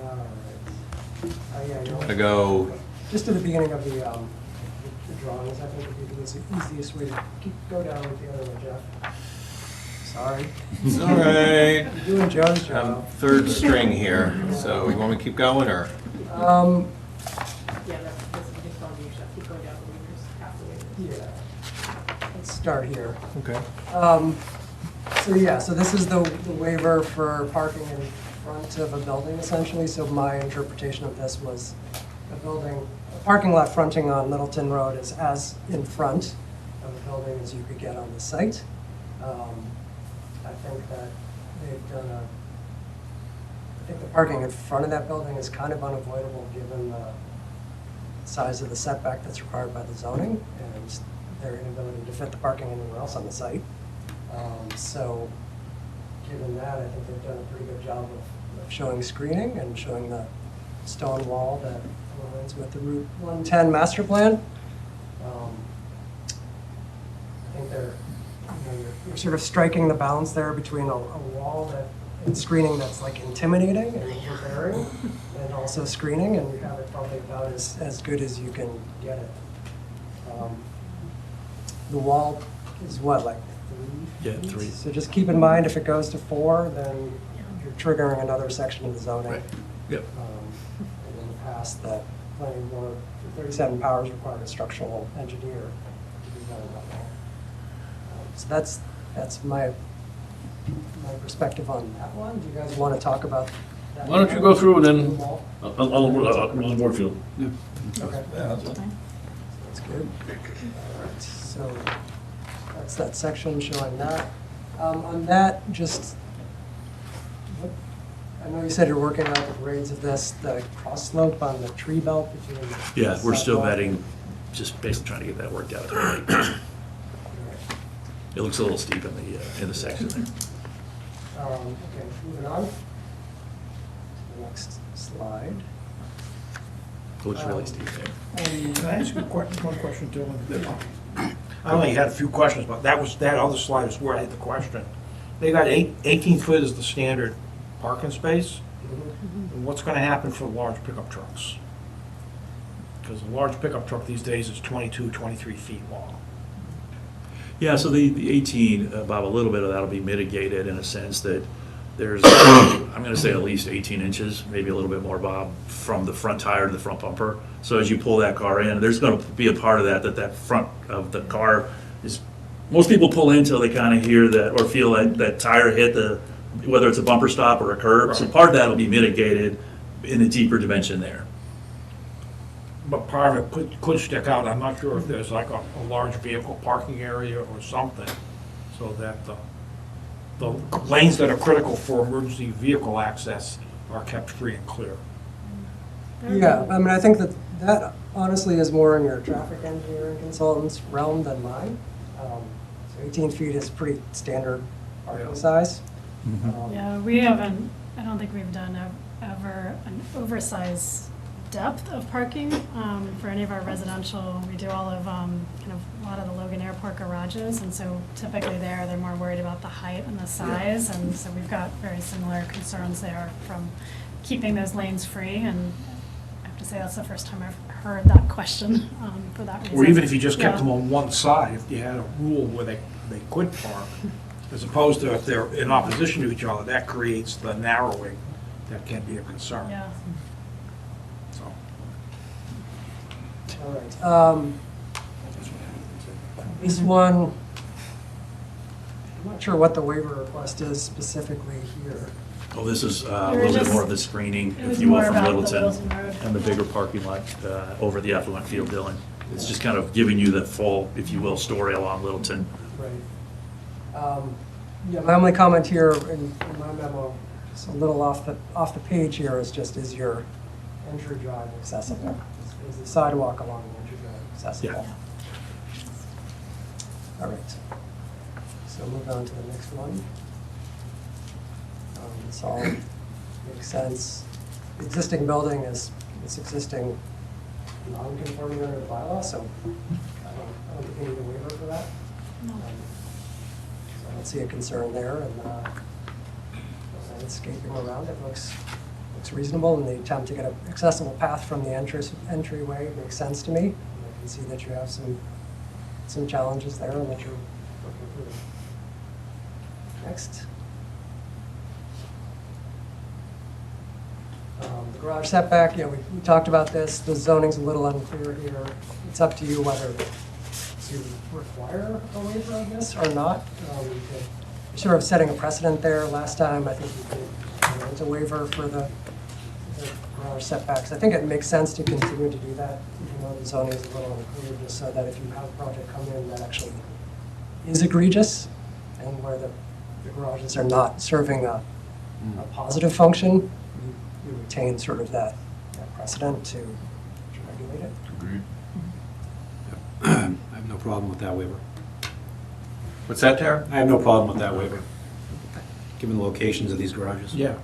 All right. Yeah, you want To go, just to the beginning of the drawings, I think would be the easiest way to go down with the other one, Jeff. Sorry. it's all right. You're doing Joe's I'm job. third string here, so you want me to keep going, or? Yeah, that's just on you, Chef. Keep going down the levers halfway. Yeah. Let's start here. Okay. So this is the waiver for parking in front of a building, essentially. So my interpretation of this was a parking lot fronting on Littleton Road is as in front of the building as you could get on the site. I think that I think the parking in front of that building is kind of unavoidable given the size of the setback that's required by the zoning and their inability to fit the parking anywhere else on the site. So given that, I think they've done a pretty good job of showing screening and showing the stone wall that aligns with the Route 110 master plan. I think you're sort of striking the balance there between a wall and screening that's like intimidating and overbearing, and also screening, and you have it probably about as good as you can get it. The wall is what, like 3 Yeah, feet? 3. So just keep in mind, if it goes to 4, then you're triggering another section of the zoning. Right. Yep. And in the past, that planning board, for 37 powers required a structural engineer to do that level. So that's my perspective on that one. Do you guys want to talk about that? Why don't you go through and then, The wall? on the board field? Okay. That's good. All right, so that's that section showing that. On that, just, I know you said you're working out the grades of this, the cross slope on the tree belt between. Yeah, we're still sidewalk. vetting, just basically trying to get that worked out. It looks a little steep in the section there. Okay, moving on. The next slide. It looks really steep there. Can I ask you one question, Dylan? I only had a few questions, but that other slide is where I had the question. They got 18 foot as the standard parking space. And what's going to happen for large pickup trucks? Because a large pickup truck these days is 22, 23 feet long. Yeah, so the 18, Bob, a little bit of that'll be mitigated in a sense that there's, I'm going to say at least 18 inches, maybe a little bit more, Bob, from the front tire to the front bumper. So as you pull that car in, there's going to be a part of that front of the car is, most people pull in until they kind of hear that or feel that tire hit whether it's a bumper stop or a curb. So part of that will be mitigated in a deeper dimension there. But part of it could stick out. I'm not sure if there's like a large vehicle parking area or something, so that the lanes that are critical for emergency vehicle access are kept free and clear. Yeah, I mean, I think that honestly is more in your traffic engineering consultant's realm than mine. So 18 feet is pretty standard parking size. Yeah, we haven't, I don't think we've done ever an oversized depth of parking for any of our residential. We do all of, kind of a lot of the Logan Airport garages, and so typically they're more worried about the height and the size, and so we've got very similar concerns there from keeping those lanes free, and I have to say that's the first time I've heard that question for that reason. Or even if you just kept Yeah. them on one side, if you had a rule where they could park, as opposed to if they're in opposition to each other, that creates the narrowing that can be a concern. Yeah. So, All right. This one, I'm not sure what the waiver request is specifically here. Oh, this is a Or little bit just- more of the screening, it if was you will, more from about the Littleton Littleton Road. and the bigger parking lot over the affluent field building. It's just kind of giving you the full, if you will, story along Littleton. Right. Yeah, my only comment here in my memo, just a little off the page here, is your entry drive accessible? Is the sidewalk along the entry drive accessible? Yeah. All right. So move on to the next one. This all makes sense. The existing building is existing non-conforming under the bylaw, so I don't think we need a waiver for that. No. So I don't see a concern there, and the landscaping around it looks reasonable, and the attempt to get an accessible path from the entryway makes sense to me. And I can see that you have some challenges there and that you're working through. Next. The garage setback, we talked about this. The zoning's a little unclear here. It's up to you whether to require a waiver of this or not. You're sort of setting a precedent there. Last time, I think you did grant a waiver for the garage setbacks. I think it makes sense to continue to do that, even though the zoning is a little unclear, just so that if you have a project come in that actually is egregious and where the garages are not serving a positive function, you retain sort of that precedent to regulate it. Agreed. I have no problem with that waiver. What's that, Tara? I have no problem with that waiver, given the locations of these garages. yeah.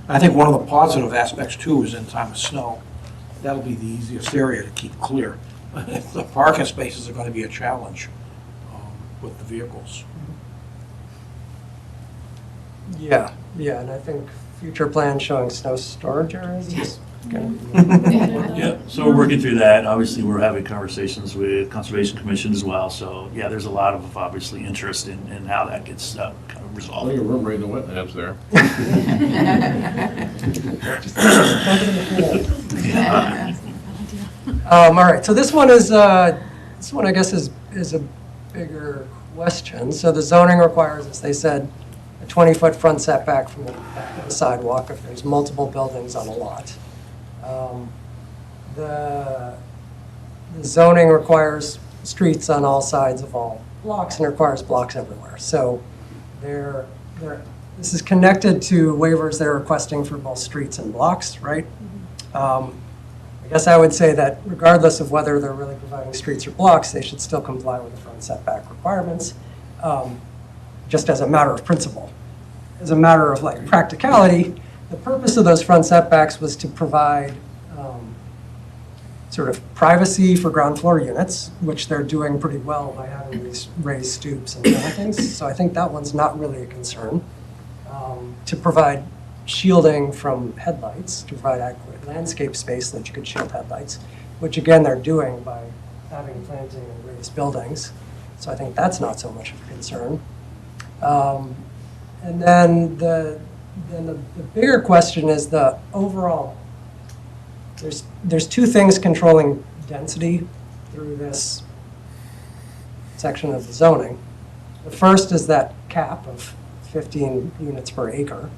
I think one of the positive aspects too is in time of snow, that'll be the easiest area to keep clear. The parking spaces are gonna be a challenge with the vehicles. Yeah, and I think future plans showing snow storage areas is gonna be. Yeah, so we're working through that. Obviously, we're having conversations with Conservation Commission as well. So, yeah, there's a lot of obviously interest in how that gets kind of All resolved. your room right in the wetlands there. All right, so this one I guess is a bigger question. So the zoning requires, as they said, a 20-foot front setback from the back of the sidewalk if there's multiple buildings on a lot. The zoning requires streets on all sides of all blocks and requires blocks everywhere. So this is connected to waivers they're requesting for both streets and blocks, right? I guess I would say that regardless of whether they're really providing streets or blocks, they should still comply with the front setback requirements, just as a matter of principle. As a matter of like practicality, the purpose of those front setbacks was to provide sort of privacy for ground floor units, which they're doing pretty well by having these raised stoops and plantings. So I think that one's not really a concern. To provide shielding from headlights, to provide adequate landscape space so that you could shield headlights, which again they're doing by having planting and raised buildings. So I think that's not so much of a concern. And then the bigger question is the overall. There's two things controlling density through this section of the zoning. The first is that cap of 15 units per acre.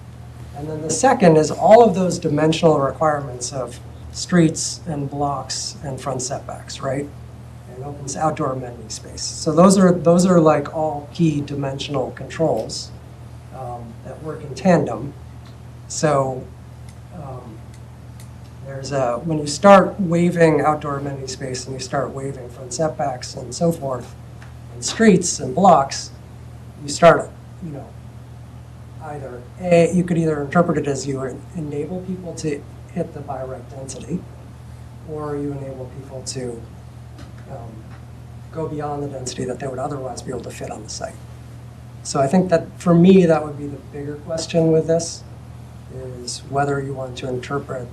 And then the second is all of those dimensional requirements of streets and blocks and front setbacks, right? And opens outdoor amenity space. So those are like all key dimensional controls that work in tandem. So when you start waiving outdoor amenity space and you start waiving front setbacks and so forth, and streets and blocks, you start, you could either interpret it as you enable people to hit the by right density, or you enable people to go beyond the density that they would otherwise be able to fit on the site. So I think that, for me, that would be the bigger question with this, is whether you want to interpret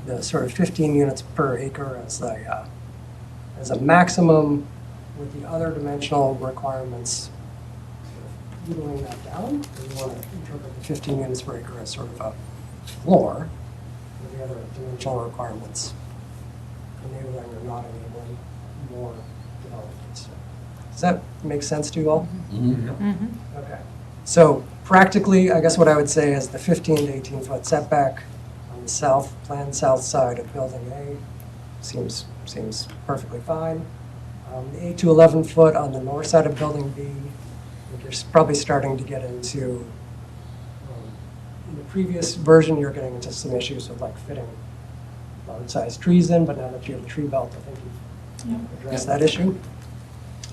the sort of 15 units per acre as a maximum with the other dimensional requirements whittling that down, or you want to interpret the 15 units per acre as sort of a floor with the other dimensional requirements enabling or not enabling more developments. Does that make sense to you all? Mm-hmm. Okay. So practically, I guess what I would say is the 15 to 18 foot setback on the planned south side of building A seems perfectly fine. The 8 to 11 foot on the north side of building B, I think you're probably starting to get into, in the previous version, you're getting into some issues of like fitting large sized trees in, but now that you have a tree belt, I think you've addressed that issue.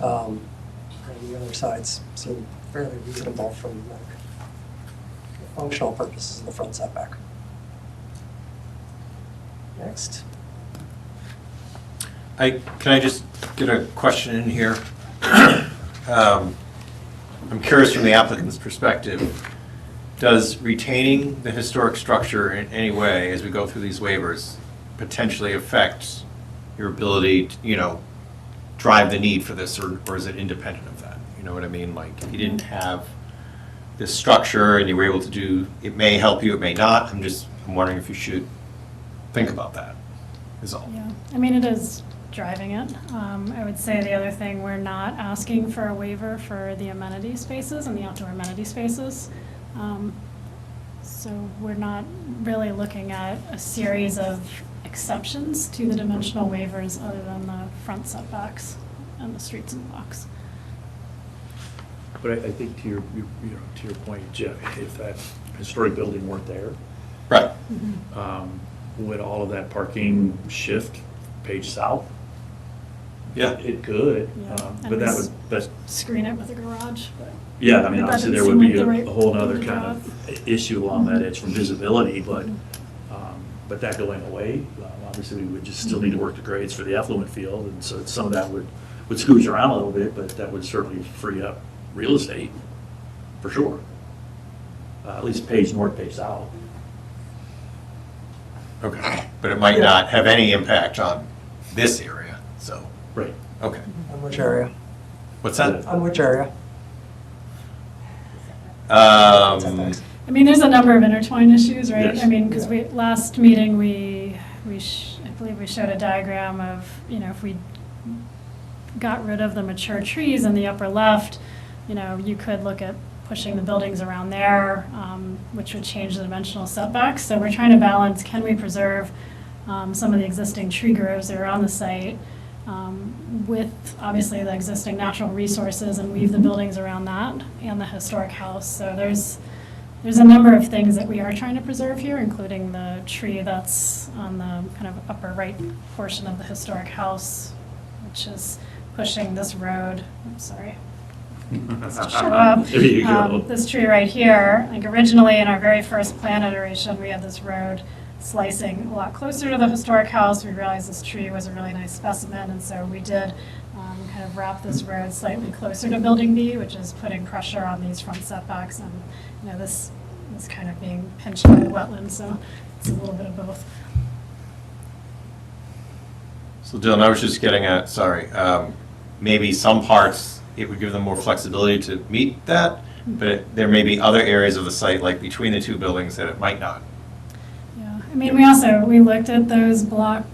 And the other sides seem fairly reasonable from like the functional purposes of the front setback. Next. Can I just get a question in here? I'm curious from the applicant's perspective, does retaining the historic structure in any way as we go through these waivers potentially affect your ability to, drive the need for this, or is it independent of that? You know what I mean? Like, if you didn't have this structure and you were able to do, it may help you, it may not. I'm wondering if you should think about that, is all. Yeah, I mean, it is driving it. I would say the other thing, we're not asking for a waiver for the amenity spaces and the outdoor amenity spaces. So we're not really looking at a series of exceptions to the dimensional waivers other than the front setbacks and the streets and blocks. But I think to your point, Jeff, if that historic building weren't there, Right. would all of that parking shift page south? Yeah. It could, Yeah. but that's, Screen it with a garage, but. yeah, I mean, That obviously doesn't there would seem be like the a right whole thing other to kind drive. of issue along that edge from visibility, but, But that going away, obviously, we would just still need to work the grades for the effluent field, and so some of that would scooch around a little bit, but that would certainly free up real estate, for sure. At least page north, page south. Okay, but it might not have any impact on this area, so, Right. okay. On which area? What's that? On which area? Um, I mean, there's a number of intertwined issues, right? Yes. I mean, because last meeting, I believe we showed a diagram of, if we got rid of the mature trees in the upper left, you could look at pushing the buildings around there, which would change the dimensional setbacks. So we're trying to balance, can we preserve some of the existing tree groves that are on the site with obviously the existing natural resources and weave the buildings around that and the historic house. So there's a number of things that we are trying to preserve here, including the tree that's on the kind of upper right portion of the historic house, which is pushing this road. I'm sorry. Just to show up. There you go. This tree right here, like originally in our very first plan iteration, we had this road slicing a lot closer to the historic house. We realized this tree was a really nice specimen, and so we did kind of wrap this road slightly closer to Building B, which is putting pressure on these front setbacks, and this is kind of being pinched by the wetlands, so it's a little bit of both. So Dylan, I was just getting at, sorry, maybe some parts, it would give them more flexibility to meet that, but there may be other areas of the site, like between the two buildings, that it might not. Yeah, I mean, we looked at those block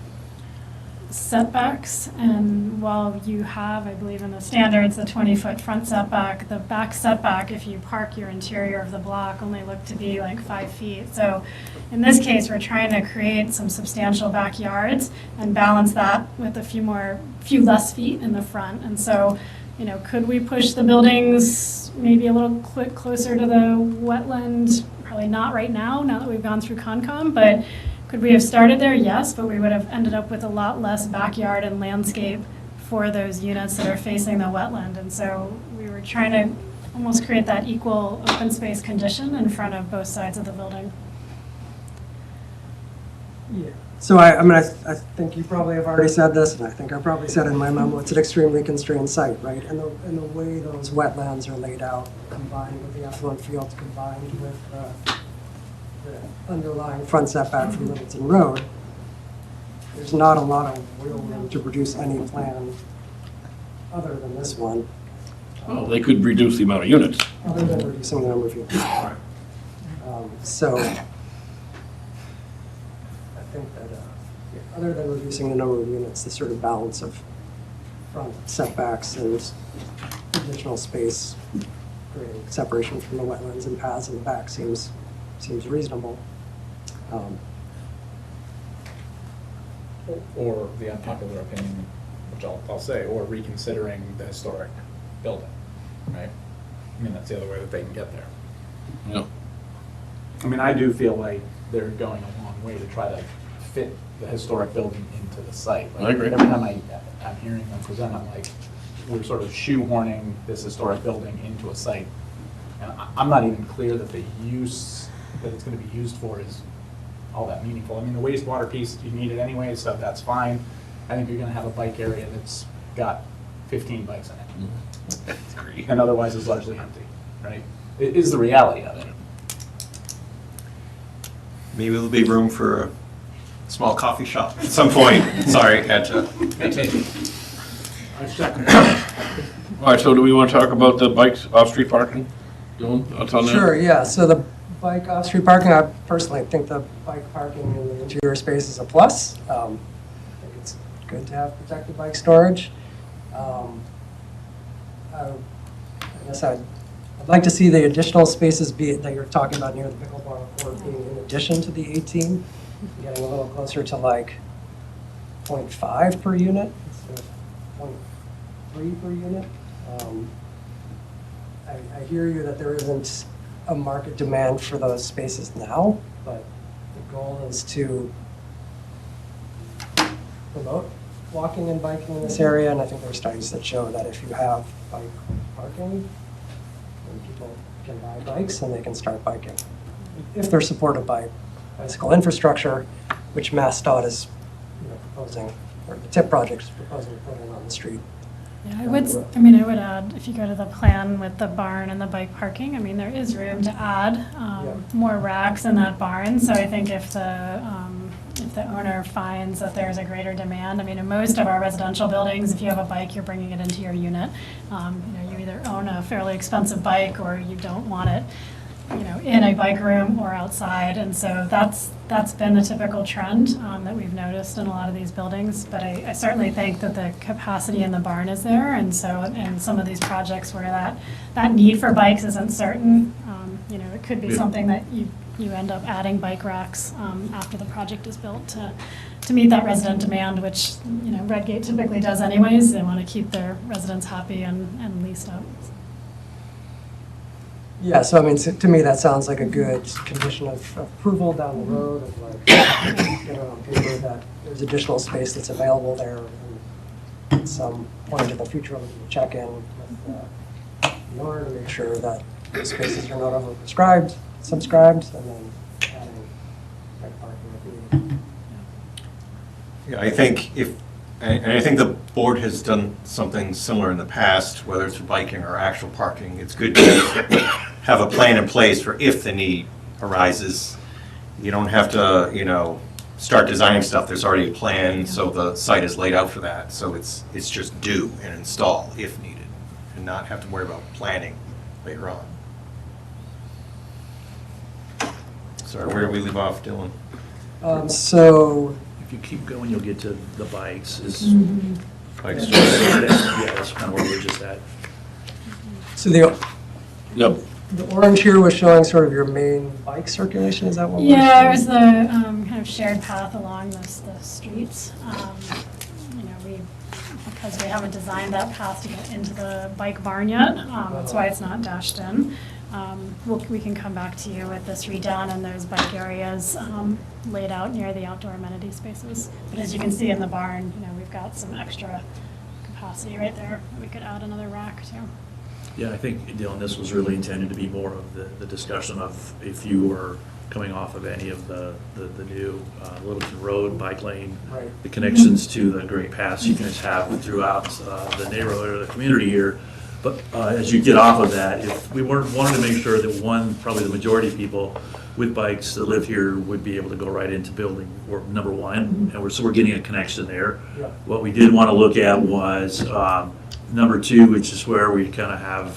setbacks, and while you have, I believe in the standards, the 20-foot front setback, the back setback, if you park your interior of the block, only looked to be like 5 feet. So in this case, we're trying to create some substantial backyards and balance that with a few less feet in the front. And so, could we push the buildings maybe a little closer to the wetland? Probably not right now that we've gone through Concom, but could we have started there? Yes, but we would have ended up with a lot less backyard and landscape for those units that are facing the wetland. And so we were trying to almost create that equal open space condition in front of both sides of the building. Yeah. So I think you probably have already said this, and I think I probably said in my memo, it's an extremely constrained site, right? And the way those wetlands are laid out, combined with the effluent fields, combined with the underlying front setback from Littleton Road, there's not a lot of real room to produce any plan other than this one. Well, they could reduce the amount of units. Other than reducing the number of units. So I think that other than reducing the number of units, the sort of balance of front setbacks and additional space, creating separation from the wetlands and paths in the back seems reasonable. Or the unpopular opinion, which I'll say, or reconsidering the historic building, right? I mean, that's the other way that they can get there. Yeah. I mean, I do feel like they're going a long way to try to fit the historic building into the site. Like, I agree. Every time I'm hearing them present, I'm like, we're sort of shoehorning this historic building into a site. And I'm not even clear that the use that it's going to be used for is all that meaningful. I mean, the wastewater piece, you need it anyway, so that's fine. I think you're going to have a bike area that's got 15 bikes in it. And otherwise is largely empty, right? It is the reality of it. Maybe there'll be room for a small coffee shop at some point. Sorry, had to. I second. All right, so do we want to talk about the bikes off-street parking? Dylan, thoughts on that? Sure, yeah, so the bike off-street parking, I personally think the bike parking in the interior space is a plus. I think it's good to have protected bike storage. I guess I'd like to see the additional spaces that you're talking about near the pickleball court being in addition to the 18, getting a little closer to like 0.5 per unit instead of 0.3 per unit. I hear you that there isn't a market demand for those spaces now, but the goal is to promote walking and biking in this area, and I think there are studies that show that if you have bike parking, then people can buy bikes and they can start biking. If they're supported by bicycle infrastructure, which MassDOT is, proposing, or the TIP project is proposing to put in on the street. Yeah, I would add, if you go to the plan with the barn and the bike parking, I mean, there is room to add more racks in that barn. So I think if the owner finds that there's a greater demand, I mean, in most of our residential buildings, if you have a bike, you're bringing it into your unit. You either own a fairly expensive bike or you don't want it, in a bike room or outside. And so that's been the typical trend that we've noticed in a lot of these buildings. But I certainly think that the capacity in the barn is there. And so in some of these projects where that need for bikes isn't certain, it could be something that you end up adding bike racks after the project is built to meet that resident demand, which, Redgate typically does anyways. They want to keep their residents happy and leased up. Yeah, so I mean, to me, that sounds like a good condition of approval down the road, of like, on paper that there's additional space that's available there. And at some point in the future, we can check in with the owner to make sure that the spaces are not overprescribed, subscribed, and then adding bike parking if needed. Yeah, I think I think the board has done something similar in the past, whether it's for biking or actual parking. It's good to have a plan in place for if the need arises. You don't have to, start designing stuff. There's already a plan, so the site is laid out for that. So it's just do and install if needed, and not have to worry about planning later on. Sorry, where did we leave off, Dylan? So If you keep going, you'll get to the bikes. Bike storage. Yeah, that's kind of where we're just at. So the Yep. orange here was showing sort of your main bike circulation, is that what we're Yeah, seeing? it was the kind of shared path along the streets. Because we haven't designed that path to get into the bike barn yet, that's why it's not dashed in. We can come back to you with this redone and those bike areas laid out near the outdoor amenity spaces. But as you can see in the barn, we've got some extra capacity right there. We could add another rack too. Yeah, I think, Dylan, this was really intended to be more of the discussion of if you were coming off of any of the new Littleton Road bike lane, Right. the connections to the great paths you guys have throughout the neighborhood or the community here. But as you get off of that, if we wanted to make sure that probably the majority of people with bikes that live here would be able to go right into building, or number one, and we're getting a connection there. Yeah. What we did want to look at was number two, which is where we kind of have,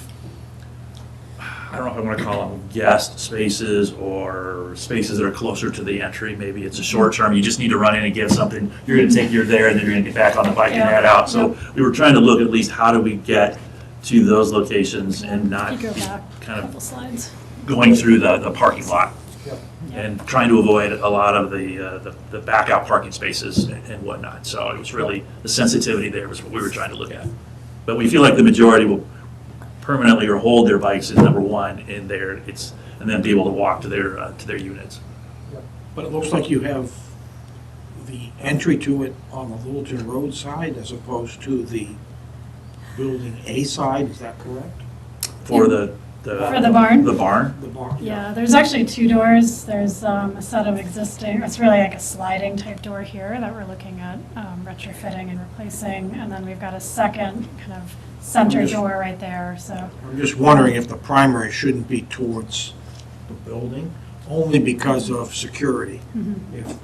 I don't know if I want to call them guest spaces or spaces that are closer to the entry. Maybe it's a short term, you just need to run in and get something. You're going to take your there, and then you're going to get back on the bike and head out. So we were trying to look at least how do we get to those locations and not If you go back a kind couple of slides. going through the parking lot Yep. and trying to avoid a lot of the back out parking spaces and whatnot. So it was really, the sensitivity there was what we were trying to look at. But we feel like the majority will permanently or hold their bikes is number one in there, and then be able to walk to their units. But it looks like you have the entry to it on the Littleton Road side as opposed to the Building A side, is that correct? For the For the barn? The barn? The barn? Yeah, there's actually two doors. There's a set of existing, it's really like a sliding type door here that we're looking at retrofitting and replacing. And then we've got a second kind of center door right there, so. I'm just wondering if the primary shouldn't be towards the building, only because of security. If,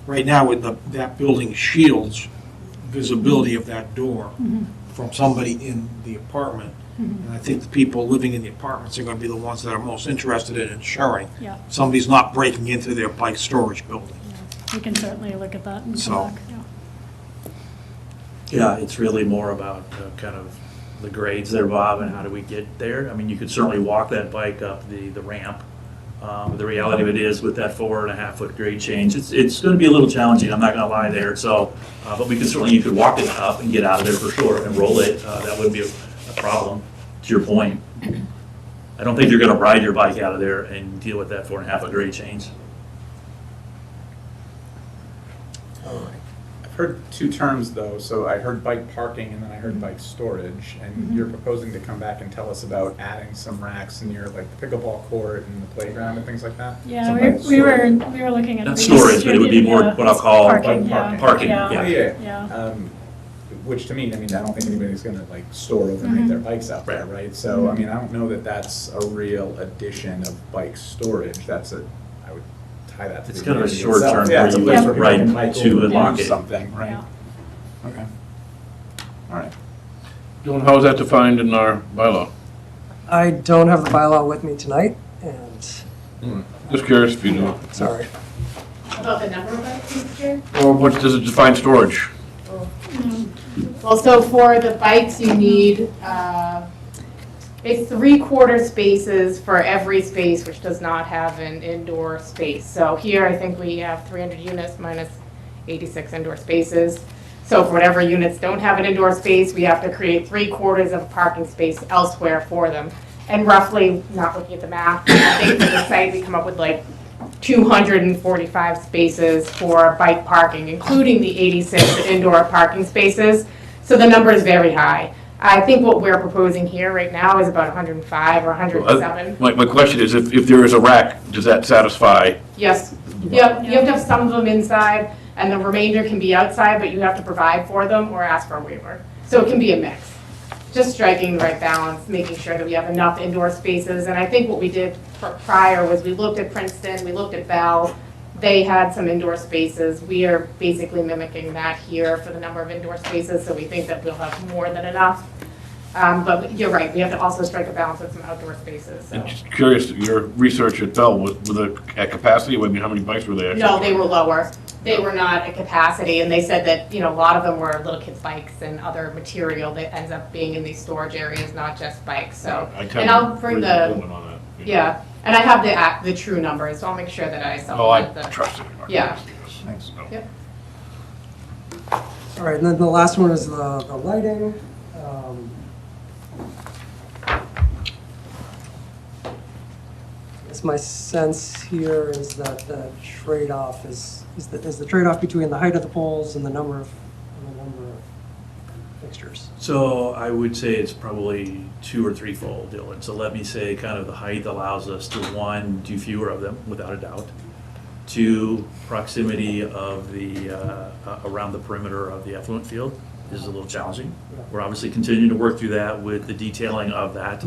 right now, with that building shields visibility of that door from somebody in the apartment. And I think the people living in the apartments are going to be the ones that are most interested in ensuring Yeah. somebody's not breaking into their bike storage building. We can certainly look at that and So- come back, yeah. Yeah, it's really more about kind of the grades there, Bob, and how do we get there. I mean, you could certainly walk that bike up the ramp. The reality of it is with that 4.5-foot grade change, it's going to be a little challenging, I'm not going to lie there. So, but we could certainly, you could walk it up and get out of there for sure and roll it. That wouldn't be a problem, to your point. I don't think you're going to ride your bike out of there and deal with that 4.5-foot grade change. heard two terms though, so I heard bike parking and then I heard bike storage, and you're proposing to come back and tell us about adding some racks near like the pickleball court and the playground and things like that? Yeah, Some we bike were looking at. Not the storage, but it would be more distributed, what I'll call parking, parking, yeah. Yeah, yeah. Yeah. Which to me, I mean, I don't think anybody's gonna like store overnight their bikes out there, right? So, I mean, I don't know that that's a real addition of bike storage, I would tie that to It's the kind of a community short itself. term Yeah, where it's a you place would where people ride can bike to over and and lock do it. something, right? Yeah. Okay. All right. Dylan, how is that defined in our bylaw? I don't have the bylaw with me tonight, and, Just curious if you know. sorry. About the number of bikes, Mr. Chair? Or what does it define storage? Well, so for the bikes, you need, it's 3/4 spaces for every space which does not have an indoor space. So here, I think we have 300 units minus 86 indoor spaces. So for whatever units don't have an indoor space, we have to create 3/4 of a parking space elsewhere for them. And roughly, not looking at the math, I think for the site, we come up with like 245 spaces for bike parking, including the 86 indoor parking spaces. So the number is very high. I think what we're proposing here right now is about 105 or 107. My question is, if there is a rack, does that satisfy? Yes. Yep, you have to have some of them inside, and the remainder can be outside, but you have to provide for them or ask for a waiver. So it can be a mix. Just striking the right balance, making sure that we have enough indoor spaces. And I think what we did prior was we looked at Princeton, we looked at Bell. They had some indoor spaces. We are basically mimicking that here for the number of indoor spaces, so we think that we'll have more than enough. But you're right, we have to also strike a balance with some outdoor spaces, so. I'm just curious, your research at Bell, at capacity, I mean, how many bikes were there? No, they were lower. They were not at capacity, and they said that, a lot of them were little kids' bikes and other material that ends up being in these storage areas, not just bikes, so. I tend And to I'll bring agree the, with Dylan on that. yeah, and I have the true numbers, so I'll make sure that I Oh, I supplement the. trust it. Yeah. Thanks. Yep. All right, and then the last one is the lighting. I guess my sense here is that the trade-off is the trade-off between the height of the poles and the number of fixtures. So I would say it's probably 2 or 3-fold, Dylan. So let me say kind of the height allows us to, 1, do fewer of them, without a doubt. 2, proximity of the, around the perimeter of the effluent field is a little challenging. We're obviously continuing to work through that with the detailing of that.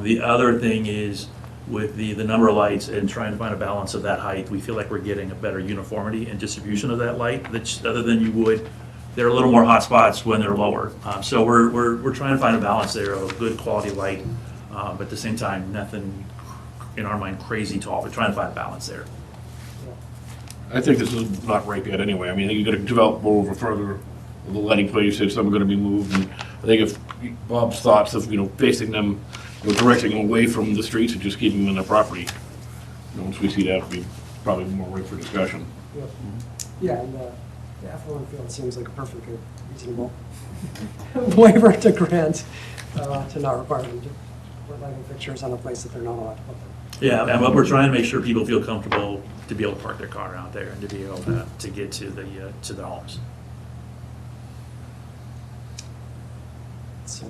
The other thing is with the number of lights and trying to find a balance of that height, we feel like we're getting a better uniformity and distribution of that light, that's other than you would. There are a little more hot spots when they're lower. So we're trying to find a balance there of good quality light, but at the same time, nothing in our mind crazy tall. We're trying to find a balance there. I think this is not right yet anyway. I mean, you gotta develop more over further, the lighting plan, you said some are gonna be moved, and I think if Bob's thoughts of, facing them, directing them away from the streets and just keeping them in their property, once we see that, it'll be probably more right for discussion. Yeah, and the effluent field seems like a perfectly reasonable waiver to grant, to not require them to put lighting fixtures on a place that they're not allowed to put them. Yeah, and what we're trying to make sure people feel comfortable to be able to park their car out there and to be able to get to the homes. So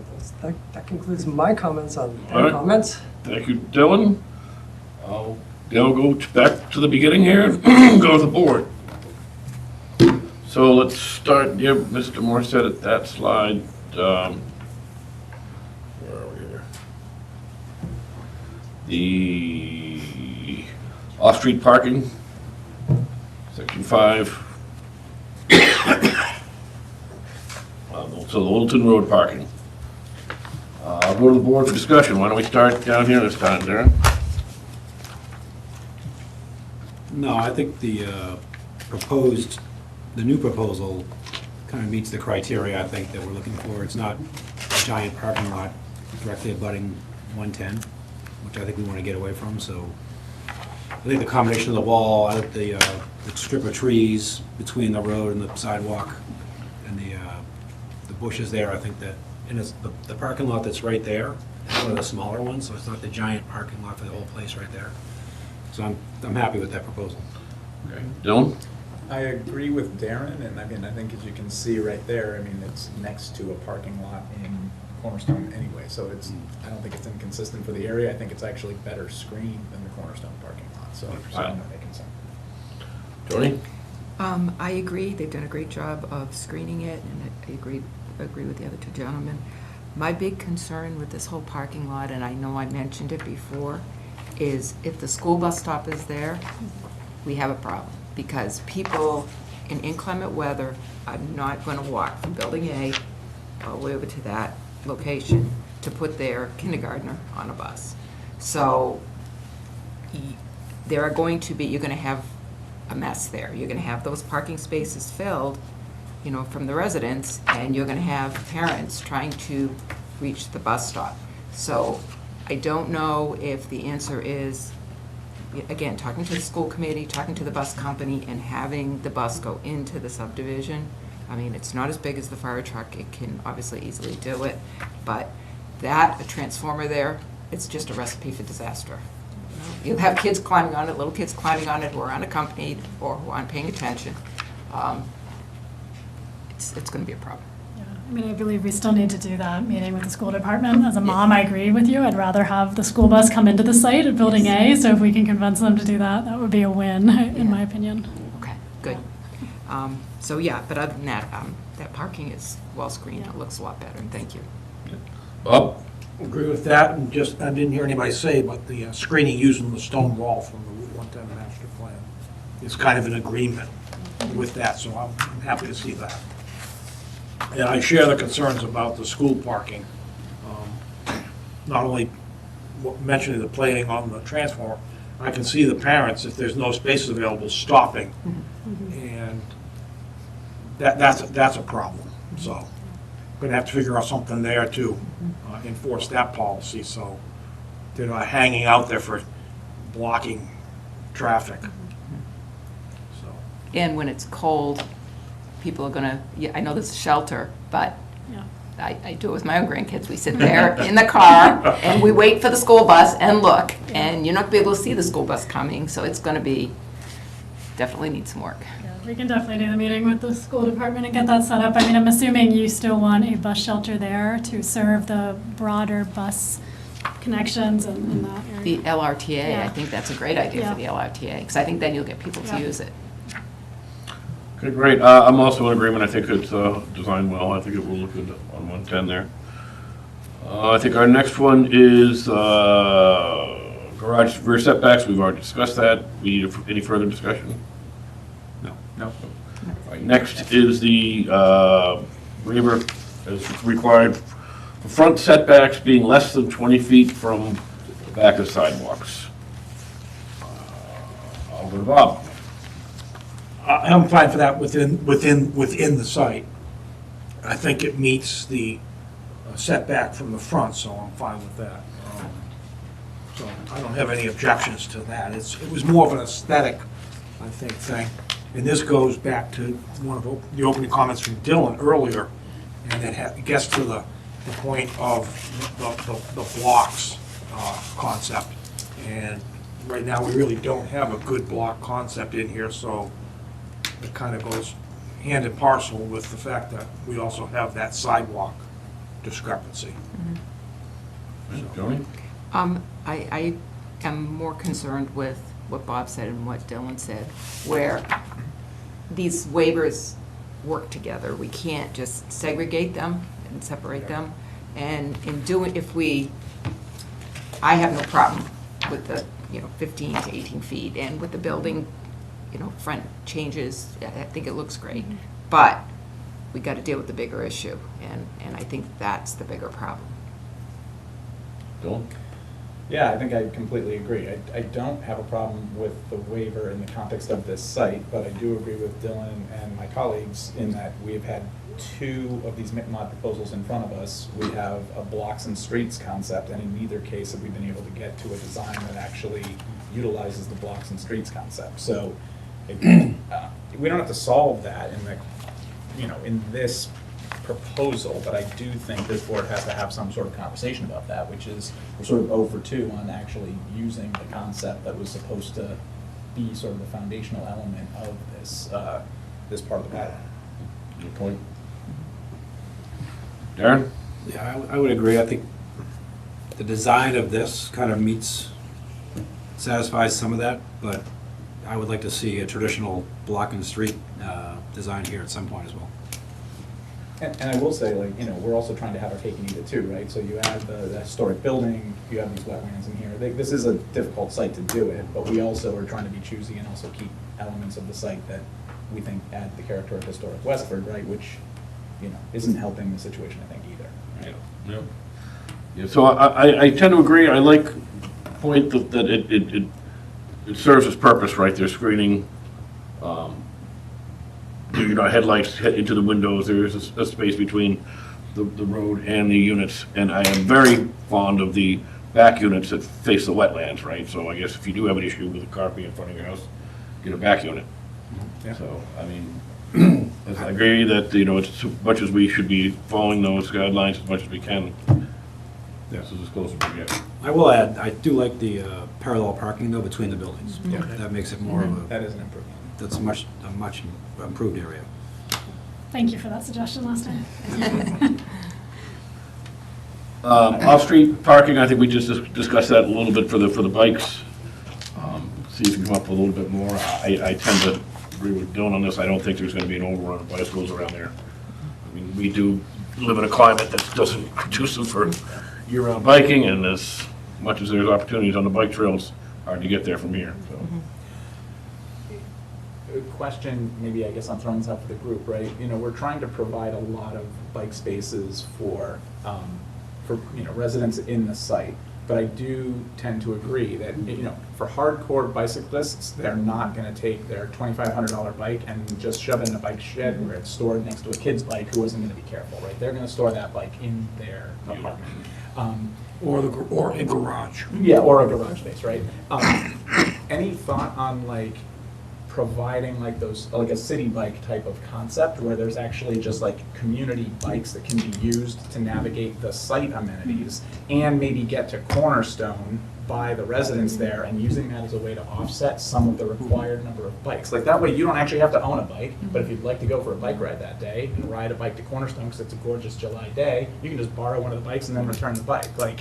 that concludes my comments on All right. comments. Thank you, Dylan. I'll go back to the beginning here, and go to the board. So let's start, Mr. Moore said at that slide, where are we here? The off-street parking, section 5. So the Littleton Road parking. I'll go to the board for discussion. Why don't we start down here this time, Darren? No, I think the new proposal kind of meets the criteria, I think, that we're looking for. It's not a giant parking lot directly abutting 110, which I think we want to get away from, so I think the combination of the wall, I like the strip of trees between the road and the sidewalk, and the bushes there, I think that, and it's the parking lot that's right there, is one of the smaller ones, so it's not the giant parking lot for the whole place right there. So I'm happy with that proposal. Okay. Dylan? I agree with Darren, and I mean, I think as you can see right there, I mean, it's next to a parking lot in Cornerstone anyway, so it's, I don't think it's inconsistent for the area. I think it's actually better screened than the Cornerstone parking lot, so I'm not making sense. Tony? I agree, they've done a great job of screening it, and I agree with the other two gentlemen. My big concern with this whole parking lot, and I know I mentioned it before, is if the school bus stop is there, we have a problem. Because people in inclement weather are not going to walk from Building A all the way over to that location to put their kindergartner on a bus. So there are going to be, you're going to have a mess there. You're going to have those parking spaces filled, you know, from the residents, and you're going to have parents trying to reach the bus stop. So I don't know if the answer is, again, talking to the school committee, talking to the bus company, and having the bus go into the subdivision. I mean, it's not as big as the fire truck. It can obviously easily do it. But a transformer there, it's just a recipe for disaster. You'll have kids climbing on it, little kids climbing on it who are unaccompanied or who aren't paying attention. It's going to be a problem. Yeah, I mean, I believe we still need to do that meeting with the school department. As a mom, I agree with you. I'd rather have the school bus come into the site at Building A, so if we can convince them to do that, that would be a win, in my opinion. Okay, good. So yeah, but other than that, that parking is well screened. It looks a lot better, and thank you. Bob? Agree with that, and just, I didn't hear anybody say, but the screening using the stone wall from the Route 110 master plan is kind of an agreement with that, so I'm happy to see that. And I share the concerns about the school parking. Not only mentioning the plating on the transformer, I can see the parents, if there's no spaces available, stopping. And that's a problem, so. Gonna have to figure out something there to enforce that policy, so they're not hanging out there for blocking traffic. So, And when it's cold, people are gonna, I know there's a shelter, but Yeah. I do it with my own grandkids. We sit there in the car and we wait for the school bus and look, and you're not gonna be able to see the school bus coming, so it's gonna be, definitely need some work. Yeah, we can definitely do the meeting with the school department and get that set up. I mean, I'm assuming you still want a bus shelter there to serve the broader bus connections in that area. The LRTA, I Yeah. think that's a great idea for the LRTA, because I think then you'll get people to Yeah. use it. Okay, great. I'm also in agreement. I think it's designed well. I think it will look good on 110 there. I think our next one is garage rear setbacks. We've already discussed that. We need any further discussion? No. All right, next is the waiver as required for front setbacks being less than 20 feet from the back of sidewalks. I'll go to Bob. I'm fine for that within the site. I think it meets the setback from the front, so I'm fine with that. So I don't have any objections to that. It was more of an aesthetic, I think, thing. And this goes back to one of the opening comments from Dylan earlier, and it gets to the point of the blocks concept. And right now, we really don't have a good block concept in here, so it kind of goes hand in parcel with the fact that we also have that sidewalk discrepancy. Joni? I am more concerned with what Bob said and what Dylan said, where these waivers work together. We can't just segregate them and separate them. And I have no problem with the, 15 to 18 feet, and with the building, front changes, I think it looks great. But we got to deal with the bigger issue, and I think that's the bigger problem. Dylan? Yeah, I think I completely agree. I don't have a problem with the waiver in the context of this site, but I do agree with Dylan and my colleagues in that we've had two of these mod proposals in front of us. We have a blocks and streets concept, and in neither case have we been able to get to a design that actually utilizes the blocks and streets concept. So we don't have to solve that in this proposal, but I do think this board has to have some sort of conversation about that, which is we're sort of 0 for 2 on actually using the concept that was supposed to be sort of the foundational element of this part of the bylaw. Good point. Darren? Yeah, I would agree. I think the design of this kind of satisfies some of that, but I would like to see a traditional block and street design here at some point as well. And I will say, like, you know, we're also trying to have our cake and eat it too, right? So you add the historic building, you have these wetlands in here. This is a difficult site to do it, but we also are trying to be choosy and also keep elements of the site that we think add the character of historic Westford, right? Which, you know, isn't helping the situation, I think, either. Right? Yeah. Yeah, so I tend to agree. I like the point that it serves its purpose, right? There's screening, you know, headlights hit into the windows. There's a space between the road and the units. And I am very fond of the back units that face the wetlands, right? So I guess if you do have an issue with a car being in front of your house, get a back unit. Yeah. So, I mean, I agree that, you know, as much as we should be following those guidelines as much as we can, this is as close as we get. I will add, I do like the parallel parking though between the buildings. Yeah. That makes it more of a, That is an improvement. that's a much improved area. Thank you for that suggestion last time. Off-street parking, I think we just discussed that a little bit for the bikes. See if we can come up with a little bit more. I tend to agree with Dylan on this. I don't think there's gonna be an overrun of bicycles around there. I mean, we do live in a climate that doesn't conducive for year-round biking, and as much as there's opportunities on the bike trails, hard to get there from here, so. A question, maybe I guess I'm throwing this out for the group, right? You know, we're trying to provide a lot of bike spaces for you know, residents in the site. But I do tend to agree that, you know, for hardcore bicyclists, they're not gonna take their $2,500 bike and just shove it in a bike shed where it's stored next to a kid's bike who isn't gonna be careful, right? They're gonna store that bike in their apartment. Or a garage. Yeah, or a garage space, right? Any thought on like providing like those, like a city bike type of concept where there's actually just like community bikes that can be used to navigate the site amenities and maybe get to Cornerstone by the residents there and using that as a way to offset some of the required number of bikes. Like that way you don't actually have to own a bike, but if you'd like to go for a bike ride that day and ride a bike to Cornerstone because it's a gorgeous July day, you can just borrow one of the bikes and then return the bike. Like,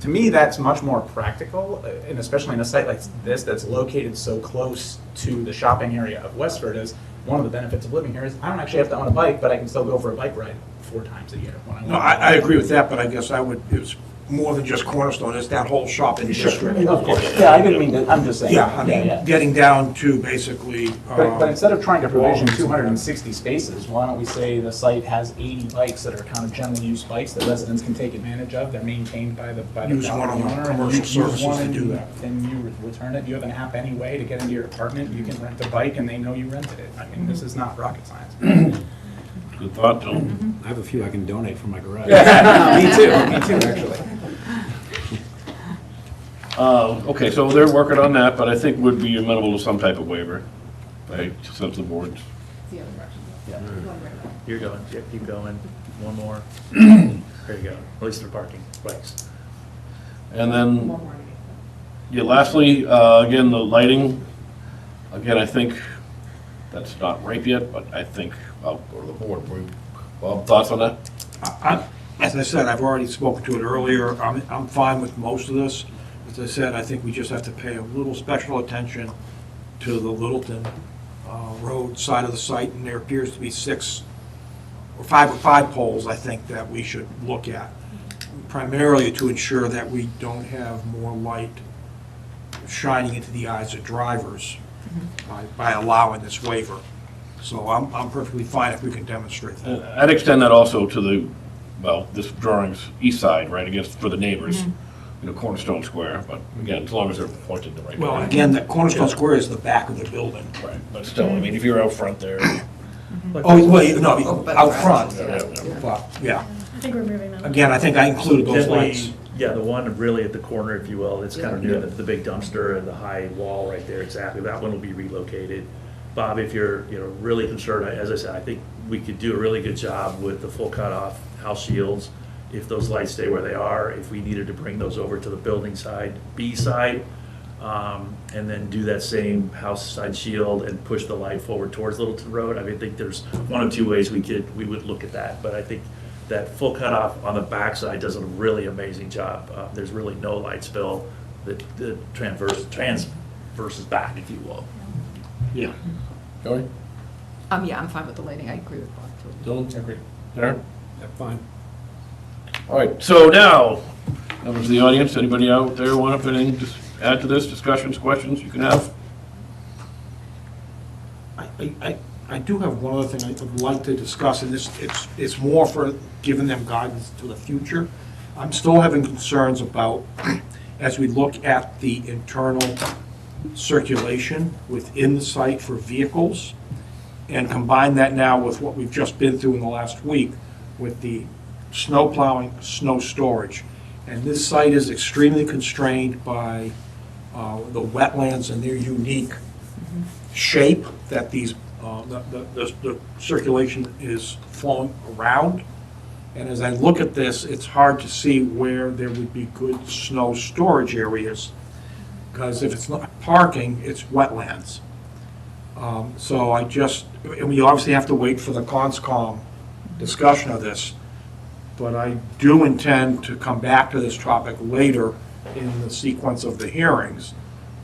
to me, that's much more practical, and especially in a site like this that's located so close to the shopping area of Westford, is one of the benefits of living here is I don't actually have to own a bike, but I can still go for a bike ride 4 times a year when I want. No, I agree with that, but I guess it's more than just Cornerstone, it's that whole shopping district. Of course, yeah, I didn't mean to, I'm just saying. Yeah, I mean, getting down to basically. But instead of trying to provision 260 spaces, why don't we say the site has 80 bikes that are kind of general use bikes that residents can take advantage of? They're maintained by the Use one of the property owner, and commercial you use services one to and do that. Then you return it. You have an app anyway to get into your apartment. You can rent a bike and they know you rented it. I mean, this is not rocket science. Good thought, Dylan. I have a few I can donate from my garage. Me too, actually. Okay, so they're working on that, but I think would be amenable to some type of waiver, right, since the board's. You're going, yeah, keep going, one more. There you go, at least for parking, bikes. And then, yeah, lastly, again, the lighting, again, I think that's not ripe yet, but I think I'll go to the board. Bob, thoughts on that? As I said, I've already spoken to it earlier. I'm fine with most of this. As I said, I think we just have to pay a little special attention to the Littleton Road side of the site, and there appears to be 5 poles, I think, that we should look at, primarily to ensure that we don't have more light shining into the eyes of drivers by allowing this waiver. So I'm perfectly fine if we can demonstrate that. I'd extend that also to the, well, this drawing's east side, right, against, for the neighbors, you know, Cornerstone Square, but again, as long as they're pointed the right way. Well, again, the Cornerstone Square is the back of the building. Right, but still, I mean, if you're out front there. Oh, well, no, out front, Yeah. but, yeah. I think we're moving them. Again, I think I included those Definitely, lights. yeah, the one really at the corner, if you will, it's kind of near the big dumpster and the high wall right there, exactly. That one will be relocated. Bob, if you're, you know, really concerned, as I said, I think we could do a really good job with the full cutoff house shields. If those lights stay where they are, if we needed to bring those over to the building side, B side, and then do that same house side shield and push the light forward towards Littleton Road. I mean, I think there's one of two ways we would look at that, but I think that full cutoff on the backside does a really amazing job. There's really no light spill that transverses back, if you will. Yeah. Joey? Yeah, I'm fine with the lighting, I agree with Bob. totally. Dylan? Agree. Darren? Yeah, fine. All right, so now, members of the audience, anybody out there want to put in, just add to this, discussions, questions you can have? I do have one other thing I would like to discuss, and it's more for giving them guidance to the future. I'm still having concerns about, as we look at the internal circulation within the site for vehicles, and combine that now with what we've just been through in the last week with the snow plowing, snow storage. And this site is extremely constrained by the wetlands and their unique shape that these, the circulation is flowing around. And as I look at this, it's hard to see where there would be good snow storage areas, because if it's not parking, it's wetlands. So I just, and we obviously have to wait for the CONSCOM discussion of this, but I do intend to come back to this topic later in the sequence of the hearings,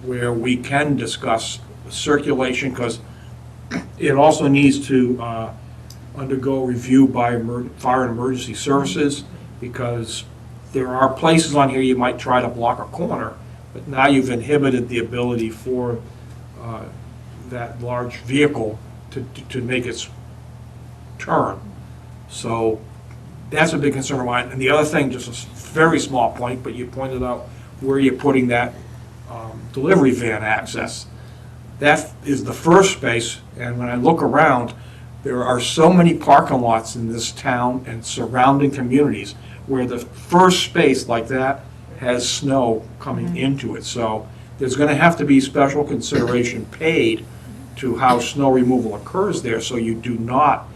where we can discuss circulation, because it also needs to undergo review by Fire and Emergency Services, because there are places on here you might try to block a corner, but now you've inhibited the ability for that large vehicle to make its turn. So that's a big concern of mine. And the other thing, just a very small point, but you pointed out where you're putting that delivery van access. That is the first space, and when I look around, there are so many parking lots in this town and surrounding communities where the first space like that has snow coming into it. So there's going to have to be special consideration paid to how snow removal occurs there, so you do not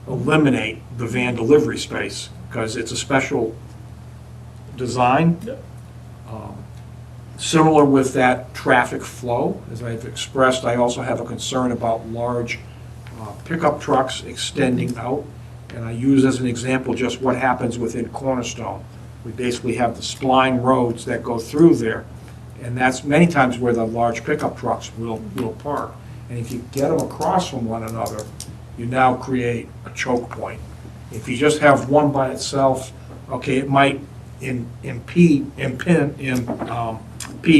eliminate the van delivery space, because it's a special design. Yep. Similar with that traffic flow, as I've expressed, I also have a concern about large pickup trucks extending out. And I use as an example just what happens within Cornerstone. We basically have the spline roads that go through there, and that's many times where the large pickup trucks will park. And if you get them across from one another, you now create a choke point. If you just have one by itself, okay, it might impede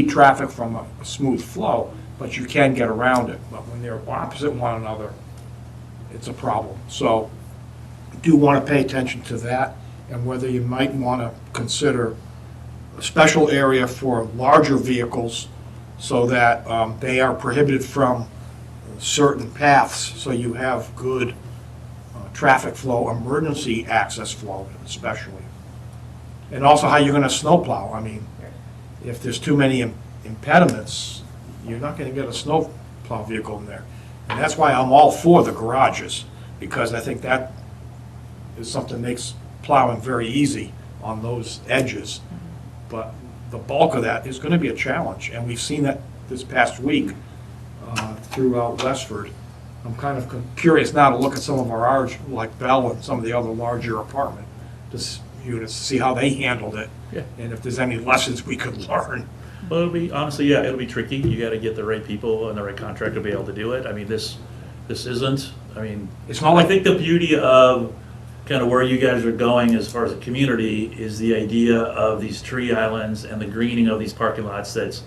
traffic from a smooth flow, but you can get around it. But when they're opposite one another, it's a problem. So I do want to pay attention to that, and whether you might want to consider a special area for larger vehicles so that they are prohibited from certain paths, so you have good traffic flow, emergency access flow especially. And also how you're going to snowplow. I mean, if there's too many impediments, you're not going to get a snowplow vehicle in there. And that's why I'm all for the garages, because I think that is something that makes plowing very easy on those edges. But the bulk of that is going to be a challenge, and we've seen that this past week throughout Westford. I'm kind of curious now to look at some of our ours, like Bell and some of the other larger apartment units, to see how they handled it, Yeah. and if there's any lessons we could learn. Well, it'll be, honestly, yeah, it'll be tricky. You gotta get the right people and the right contractor to be able to do it. I mean, this isn't, I mean, It's not like I think the beauty of kind of where you guys are going as far as a community is the idea of these tree islands and the greening of these parking lots. That's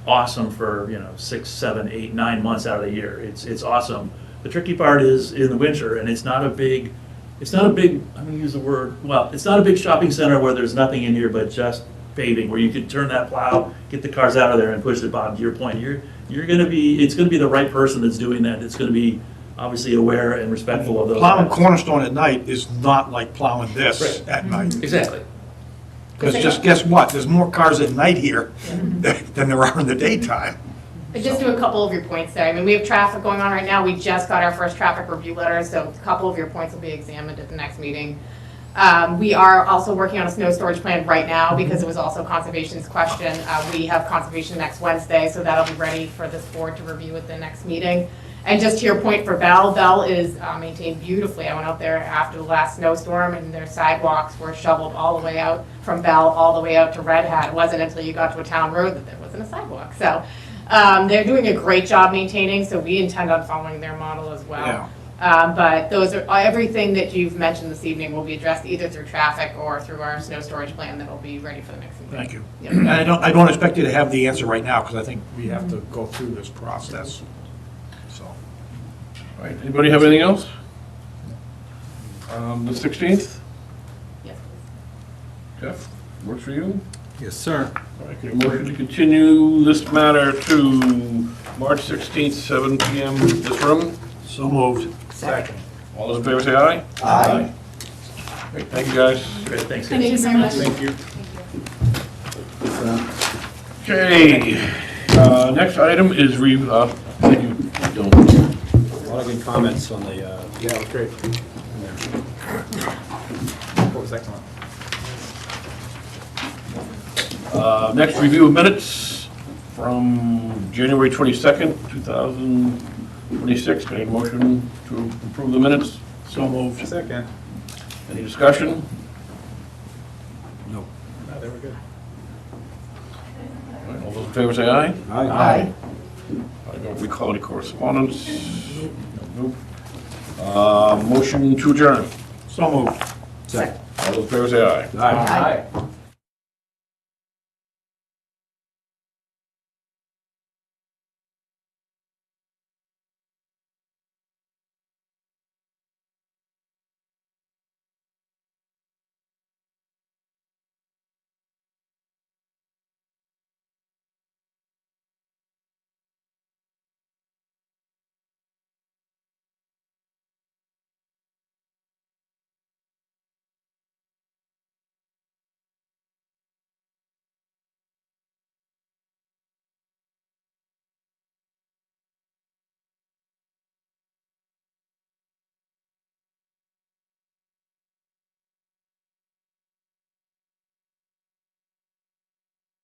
awesome for, 6, 7, 8, 9 months out of the year. It's awesome. The tricky part is in the winter, and it's not a big, I'm gonna use the word, well, it's not a big shopping center where there's nothing in here but just paving, where you can turn that plow, get the cars out of there and push it. Bob, to your point, it's gonna be the right person that's doing that. It's gonna be obviously aware and respectful of those. Plowing guys. Cornerstone at night is not like plowing this Right. at night. Exactly. Because just guess what? There's more cars at night here than there are in the daytime. And just to a couple of your points there, I mean, we have traffic going on right now. We just got our first traffic review letter, so a couple of your points will be examined at the next meeting. We are also working on a snow storage plan right now because it was also Conservation's question. We have Conservation next Wednesday, so that'll be ready for this board to review at the next meeting. And just to your point for Bell, Bell is maintained beautifully. I went out there after the last snowstorm and their sidewalks were shoveled all the way out from Bell all the way out to Red Hat. It wasn't until you got to a town road that there wasn't a sidewalk. So they're doing a great job maintaining, so we intend on following their model as well. Yeah. But those are, everything that you've mentioned this evening will be addressed either through traffic or through our snow storage plan that will be ready for the next meeting. Thank you. Yeah. And I don't expect you to have the answer right now, because I think we have to go through this process, so. All right, anybody have anything else? The 16th? Yes, Jeff, works for you? Yes, sir. All right, can I motion to continue this matter to March 16th, 7 PM, this room? So moved. Second. All those in favor say aye. Aye. Great, thank you, guys. Great, thanks. Thank you so much. Thank you. Okay, next item is thank you, Dylan. A lot of good comments on the, Yeah, it was great. in there. What was excellent? Next, review of minutes from January 22nd, 2026. Can I have a motion to approve the minutes? So moved. Second. Any discussion? No. No, they were good. All right, all those in favor say aye. Aye. I don't recall any correspondence. Nope. Motion to adjourn. So moved. Second. All those in favor say aye. Aye. Aye.